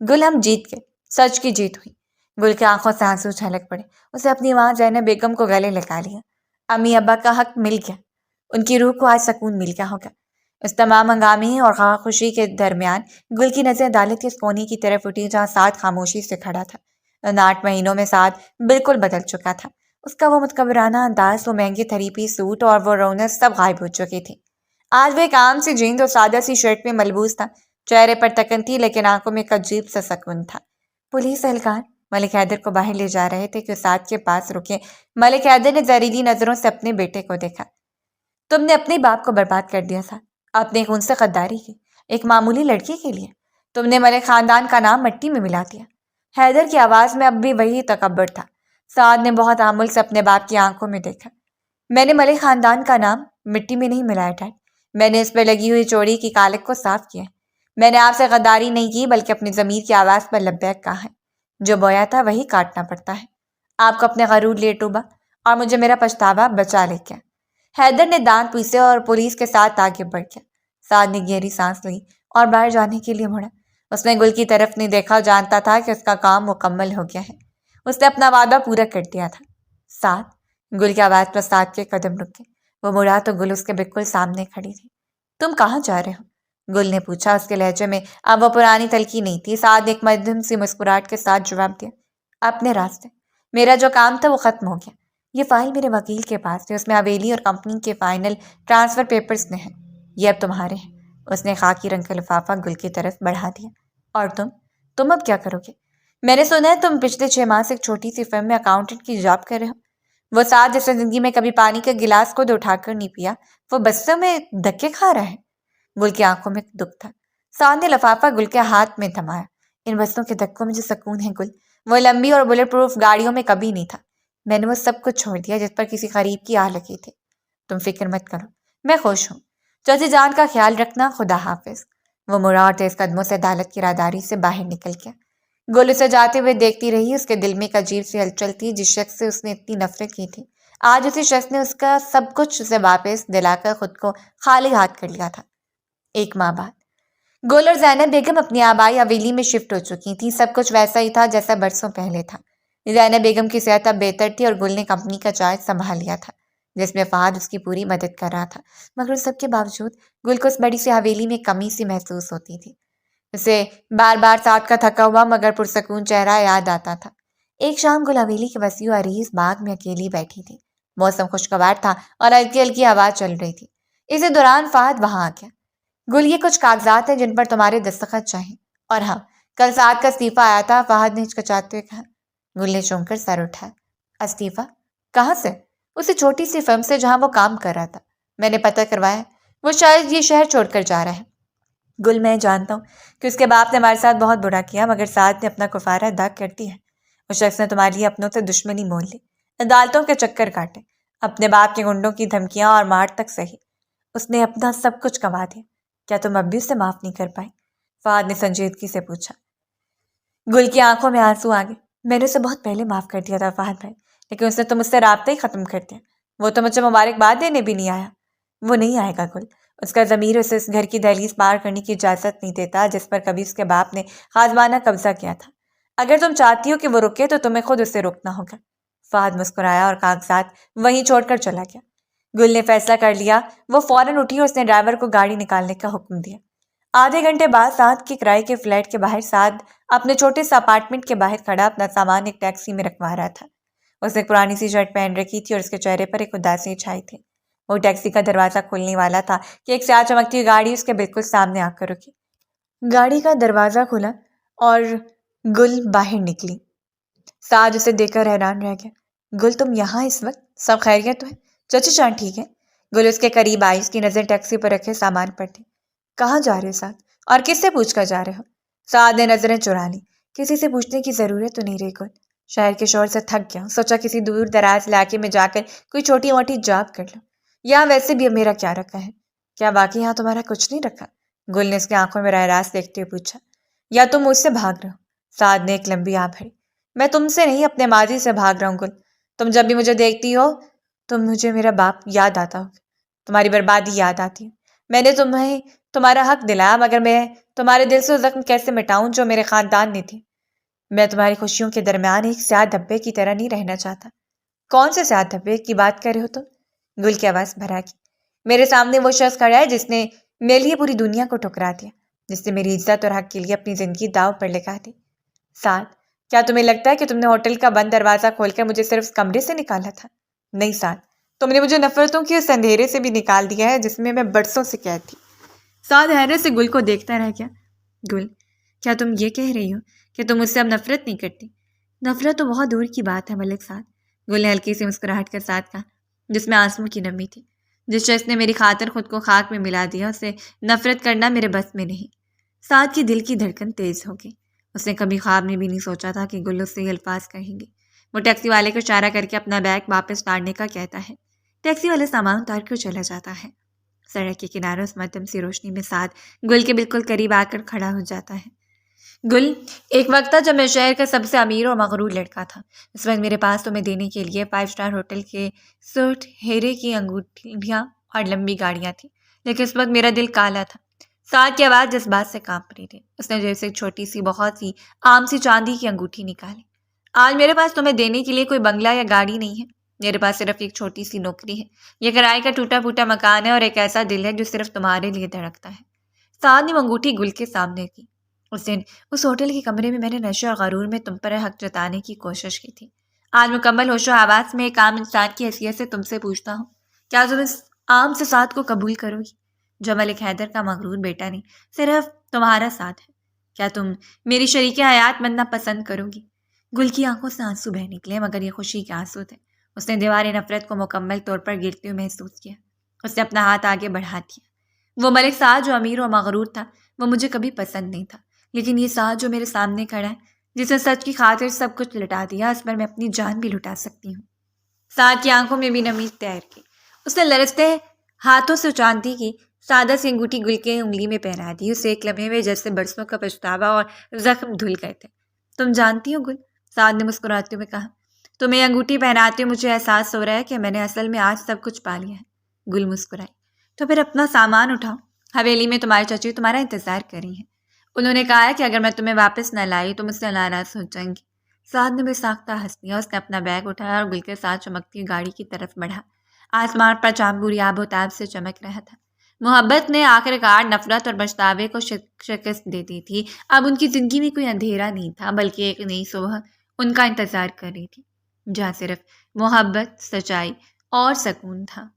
S1: گل، ہم جیت گئے، سچ کی جیت ہوئی۔ گل کی آنکھوں سے آنسو چھلک پڑے۔ اسے اپنی ماں زینب بیگم کو گلے لگا لیا۔ امی ابا کا حق مل گیا، ان کی روح کو آج سکون مل گیا ہوگا۔ اس تمام ہنگامے اور خوشی کے درمیان گل کی نظر عدالت کے اس کونے کی طرف اٹھی جہاں سعد خاموشی سے کھڑا تھا۔ ان 8 مہینوں میں سعد بالکل بدل چکا تھا۔ اس کا وہ متکبرانہ انداز، وہ مہنگے 3 پیس سوٹ اور وہ رونق سب غائب ہو چکی تھی۔ آج وہ ایک عام سی جیند اور سادہ سی شرٹ میں ملبوس تھا۔ چہرے پر تکن تھی لیکن آنکھوں میں ایک عجیب سا سکون تھا۔ پولیس اہلکار ملک حیدر کو باہر لے جا رہے تھے کہ سعد کے پاس رکے۔ ملک حیدر نے زہریلی نظروں سے اپنے بیٹے کو دیکھا۔ تم نے اپنے باپ کو برباد کر دیا تھا، اپنے خون سے غداری کی، ایک معمولی لڑکی کے لیے تم نے ملک خاندان کا نام مٹی میں ملا دیا۔ حیدر کی آواز میں اب بھی وہی تکبر تھا۔ سعد نے بہت تعامل سے اپنے باپ کی آنکھوں میں دیکھا۔ میں نے ملک خاندان کا نام مٹی میں نہیں ملایا ڈیڈ، میں نے اس پہ لگی ہوئی چوری کی کالک کو صاف کیا۔ میں نے آپ سے غداری نہیں کی بلکہ اپنی ضمیر کی آواز پر لبیک کہا ہے۔ جو بویا تھا وہی کاٹنا پڑتا ہے۔ آپ کو اپنے غرور لیے ڈوبا اور مجھے میرا پچھتاوا بچا لے گیا۔ حیدر نے دانت پیسے اور پولیس کے ساتھ آگے بڑھ گیا۔
S2: سعد نے گہری سانس لی اور باہر جانے کے لیے مڑا۔ اس نے گل کی طرف نہیں دیکھا، جانتا تھا کہ اس کا کام مکمل ہو گیا ہے، اس نے اپنا وعدہ پورا کر دیا تھا۔ سعد، گل کی آواز پر سعد کے قدم رک گئے۔ وہ مڑا تو گل اس کے بالکل سامنے کھڑی تھی۔ تم کہاں جا رہے ہو؟ گل نے پوچھا۔ اس کے لہجے میں اب وہ پرانی تلخی نہیں تھی۔ سعد نے ایک مدھم سی مسکراہٹ کے ساتھ جواب دیا، اپنے راستے، میرا جو کام تھا وہ ختم ہو گیا۔ یہ فائل میرے وکیل کے پاس ہے، اس میں حویلی اور کمپنی کے فائنل ٹرانسفر پیپرز میں ہیں، یہ اب تمہارے ہیں۔ اس نے خاکی رنگ کا لفافہ گل کی طرف بڑھا دیا۔ اور تم اب کیا کرو گے؟ میں نے سنا ہے تم پچھلے 6 ماہ سے ایک چھوٹی سی فرم میں اکاؤنٹنٹ کی جاب کر رہے ہو۔ وہ ساتھ جس نے زندگی میں کبھی پانی کا گلاس خود اٹھا کر نہیں پیا، وہ بسوں میں دھکے کھا رہا ہے۔ گل کی آنکھوں میں دکھ تھا۔ سعد نے لفافہ گل کے ہاتھ میں تھمایا۔ ان بسوں کے دھکوں میں جو سکون ہے گل، وہ لمبی اور بلٹ پروف گاڑیوں میں کبھی نہیں تھا۔ میں نے وہ سب کچھ چھوڑ دیا جس پر کسی غریب کی آہ لگی تھی۔ تم فکر مت کرو، میں خوش ہوں۔ چچی جان کا خیال رکھنا، خدا حافظ۔ وہ مڑا اور تیز قدموں سے عدالت کی راداری سے باہر نکل گیا۔ گل اسے جاتے ہوئے دیکھتی رہی۔ اس کے دل میں ایک عجیب سی ہلچل تھی۔ جس شخص سے اس نے اتنی نفرت کی تھی، آج اسی شخص نے اس کا سب کچھ اسے واپس دلا کر خود کو خالی ہاتھ کر لیا تھا۔ 1 ماہ بعد گل اور زینب بیگم اپنی آبائی حویلی میں شفٹ ہو چکی تھیں۔ سب کچھ ویسا ہی تھا جیسا برسوں پہلے تھا۔ زینب بیگم کی صحت اب بہتر تھی اور گل نے کمپنی کا چارج سنبھال لیا تھا، جس میں فہد اس کی پوری مدد کر رہا تھا۔ مگر سب کے باوجود گل کو اس بڑی سی حویلی میں کمی سی محسوس ہوتی تھی۔ اسے بار بار سعد کا تھکا ہوا مگر پرسکون چہرہ یاد آتا تھا۔ ایک شام گل حویلی کے وسیع و عریض باغ میں اکیلی بیٹھی تھی۔ موسم خوشگوار تھا اور ہلکی ہلکی ہوا چل رہی تھی۔ اسی دوران فہد وہاں آ گیا۔ گل، یہ کچھ کاغذات ہیں جن پر تمہارے دستخط چاہیے، اور ہاں، کل سعد کا استعفیٰ آیا تھا، فہد نے ہچکچاتے ہوئے کہا۔ گل نے چونک کر سر اٹھایا۔ استعفیٰ؟ کہاں سے؟ اسی چھوٹی سی فرم سے جہاں وہ کام کر رہا تھا۔ میں نے پتہ کروایا، وہ شاید یہ شہر چھوڑ کر جا رہا ہے۔ گل، میں جانتا ہوں کہ اس کے باپ نے ہمارے ساتھ بہت برا کیا، مگر سعد نے اپنا کفارہ ادا کر دیا ہے۔ اس شخص نے تمہارے لیے اپنوں سے دشمنی مول لی، عدالتوں کے چکر کاٹے، اپنے باپ کے گنڈوں کی دھمکیاں اور مار تک سہی۔ اس نے اپنا سب کچھ گنوا دیا۔ کیا تم اب بھی اسے معاف نہیں کر پائی؟ فہد نے سنجیدگی سے پوچھا۔ گل کی آنکھوں میں آنسو آ گئے۔ میں نے اسے بہت پہلے معاف کر دیا تھا فہد بھائی، لیکن اس نے تو مجھ سے رابطہ ہی ختم کر دیا۔ وہ تو مجھے مبارکباد دینے بھی نہیں آیا۔ وہ نہیں آئے گا گل۔ اس کا ضمیر اسے اس گھر کی دہلیز پار کرنے کی اجازت نہیں دیتا جس پر کبھی اس کے باپ نے غازوانہ قبضہ کیا تھا۔ اگر تم چاہتی ہو کہ وہ رکے تو تمہیں خود اسے روکنا ہوگا۔ فہد مسکرایا اور کاغذات وہیں چھوڑ کر چلا گیا۔ گل نے فیصلہ کر لیا۔ وہ فوراً اٹھی اور اس نے ڈرائیور کو گاڑی نکالنے کا حکم دیا۔ آدھے گھنٹے بعد سعد کے کرائے کے فلیٹ کے باہر سعد اپنے چھوٹے سے اپارٹمنٹ کے باہر کھڑا اپنا سامان ایک ٹیکسی میں رکھوا رہا تھا۔ اس نے پرانی سی شرٹ پہن رکھی تھی اور اس کے چہرے پر ایک اداسی چھائی تھی۔ وہ ٹیکسی کا دروازہ کھولنے والا تھا کہ ایک سیاہ چمکتی ہوئی گاڑی اس کے بالکل سامنے آ کر رکی۔ گاڑی کا دروازہ کھلا اور گل باہر نکلی۔ سعد اسے دیکھ کر حیران رہ گیا۔ گل، تم یہاں اس وقت؟ سب خیریت تو ہے؟ چچی جان ٹھیک ہے؟ گل اس کے قریب آئی۔ اس کی نظر ٹیکسی پر رکھے سامان پر تھی۔ کہاں جا رہے ہو سعد؟ اور کس سے پوچھ کر جا رہے ہو؟ سعد نے نظریں چرا لی۔ کسی سے پوچھنے کی ضرورت تو نہیں رہی گل۔ شہر کے شور سے تھک گیا ہوں، سوچا کسی دور دراز علاقے میں جا کر کوئی چھوٹی موٹی جاب کر لوں۔ یہاں ویسے بھی اب میرا کیا رکھا ہے؟ کیا واقعی یہاں تمہارا کچھ نہیں رکھا؟ گل نے اس کی آنکھوں میں راہ راست دیکھتے ہوئے پوچھا۔ یا تم مجھ سے بھاگ رہے ہو؟ سعد نے ایک لمبی آہ بھری۔ میں تم سے نہیں، اپنے ماضی سے بھاگ رہا ہوں گل۔ تم جب بھی مجھے دیکھتی ہو تو مجھے میرا باپ یاد آتا ہو، تمہاری بربادی یاد آتی ہے۔ میں نے تمہیں تمہارا حق دلایا، مگر میں تمہارے دل سے وہ زخم کیسے مٹاؤں جو میرے خاندان نے تھی؟ میں تمہاری خوشیوں کے درمیان ایک سیاہ دھبے کی طرح نہیں رہنا چاہتا۔ کون سے سیاہ دھبے کی بات کر رہے ہو تم؟ گل کی آواز بھرا گئی۔ میرے سامنے وہ شخص کھڑا ہے جس نے میرے لیے پوری دنیا کو ٹھکرا دیا، جس نے میری عزت اور حق کے لیے اپنی زندگی داؤ پر لگا دی۔ سعد، کیا تمہیں لگتا ہے کہ تم نے ہوٹل کا بند دروازہ کھول کر مجھے صرف اس کمرے سے نکالا تھا؟ نہیں سعد، تم نے مجھے نفرتوں کے اس اندھیرے سے بھی نکال دیا ہے جس میں برسوں سے قید تھی۔ سعد حیرت سے گل کو دیکھتا رہ گیا۔ گل، کیا تم یہ کہہ رہی ہو کہ تم مجھ سے اب نفرت نہیں کرتی؟ نفرت تو بہت دور کی بات ہے ملک سعد۔ گل نے ہلکی سی مسکراہٹ کے ساتھ کہا، جس میں آنسوں کی نمی تھی۔ جس شخص نے میری خاطر خود کو خاک میں ملا دیا، اسے نفرت کرنا میرے بس میں نہیں۔ سعد کی دل کی دھڑکن تیز ہو گئی۔ اس نے کبھی خواب میں بھی نہیں سوچا تھا کہ گل اس سے یہ الفاظ کہیں گے۔ وہ ٹیکسی والے کو اشارہ کر کے اپنا بیگ واپس لانے کا کہتا ہے۔ ٹیکسی والے سامان اتار کر چلا جاتا ہے۔ سڑک کے کنارے اس مدھم سی روشنی میں سعد گل کے بالکل قریب آ کر کھڑا ہو جاتا ہے۔ گل، ایک وقت تھا جب میں شہر کا سب سے امیر اور مغرور لڑکا تھا۔ اس وقت میرے پاس تمہیں دینے کے لیے 5 اسٹار ہوٹل کے سوٹ، ہیرے کی انگوٹھیاں اور لمبی گاڑیاں تھیں،
S1: لیکن اس وقت میرا دل کالا تھا۔ سعد کی آواز جذبات سے کانپ رہی تھی۔ اس نے جیسے ایک چھوٹی سی بہت سی عام سی چاندی کی انگوٹھی نکالی۔ آج میرے پاس تمہیں دینے کے لیے کوئی بنگلہ یا گاڑی نہیں ہے، میرے پاس صرف ایک چھوٹی سی نوکری ہے، یہ کرائے کا ٹوٹا پھوٹا مکان ہے اور ایک ایسا دل ہے جو صرف تمہارے لیے دھڑکتا ہے۔ سعد نے وہ انگوٹھی گل کے سامنے کی۔ اس دن اس ہوٹل کے کمرے میں میں نے نشے اور غرور میں تم پر حق جتانے کی کوشش کی تھی۔ آج مکمل ہوش و حواس میں ایک عام انسان کی حیثیت سے تم سے پوچھتا ہوں، کیا تم اس عام سے سعد کو قبول کرو گی جو ملک حیدر کا مغرور بیٹا نہیں، صرف تمہارا سعد ہے؟ کیا تم میری شریک حیات بننا پسند کرو گی؟ گل کی آنکھوں سے آنسو بہہ نکلے مگر یہ خوشی کے آنسو تھے۔ اس نے دیوار نفرت کو مکمل طور پر گرتے ہوئے محسوس کیا۔ اس نے اپنا ہاتھ آگے بڑھا دیا۔ وہ ملک سعد جو امیر و مغرور تھا وہ مجھے کبھی پسند نہیں تھا، لیکن یہ سعد جو میرے سامنے کھڑا ہے، جس نے سچ کی خاطر سب کچھ لٹا دیا، اس پر میں اپنی جان بھی لٹا سکتی ہوں۔ سعد کی آنکھوں میں بھی نمی تیر کی۔ اس نے لرزتے ہاتھوں سے چاندی کی سادہ سی انگوٹھی گل کے انگلی میں پہنا دی۔ اسے ایک لمحے میں جیسے برسوں کا پچھتاوا اور زخم دھل گئے تھے۔ تم جانتی ہو گل، سعد نے مسکراتے ہوئے کہا، تمہیں انگوٹھی پہناتے مجھے احساس ہو رہا ہے کہ میں نے اصل میں آج سب کچھ پا لیا ہے۔ گل مسکرائی۔ تو پھر اپنا سامان اٹھاؤ، حویلی میں تمہاری چچی تمہارا انتظار کر رہی ہیں۔ انہوں نے کہا ہے کہ اگر میں تمہیں واپس نہ لائی تو مجھ سے ناراض ہو جائیں گی۔ سعد نے بے ساختہ ہنس دیا۔ اس نے اپنا بیگ اٹھایا اور گل کے ساتھ چمکتی گاڑی کی طرف بڑھا۔ آسمان پر چاند پوری آب و تاب سے چمک رہا تھا۔ محبت نے آخر کار نفرت اور پچھتاوے کو شکست دے دی تھی۔ اب ان کی زندگی میں کوئی اندھیرا نہیں تھا، بلکہ ایک نئی صبح ان کا انتظار کر رہی تھی، جہاں صرف محبت، سچائی اور سکون تھا۔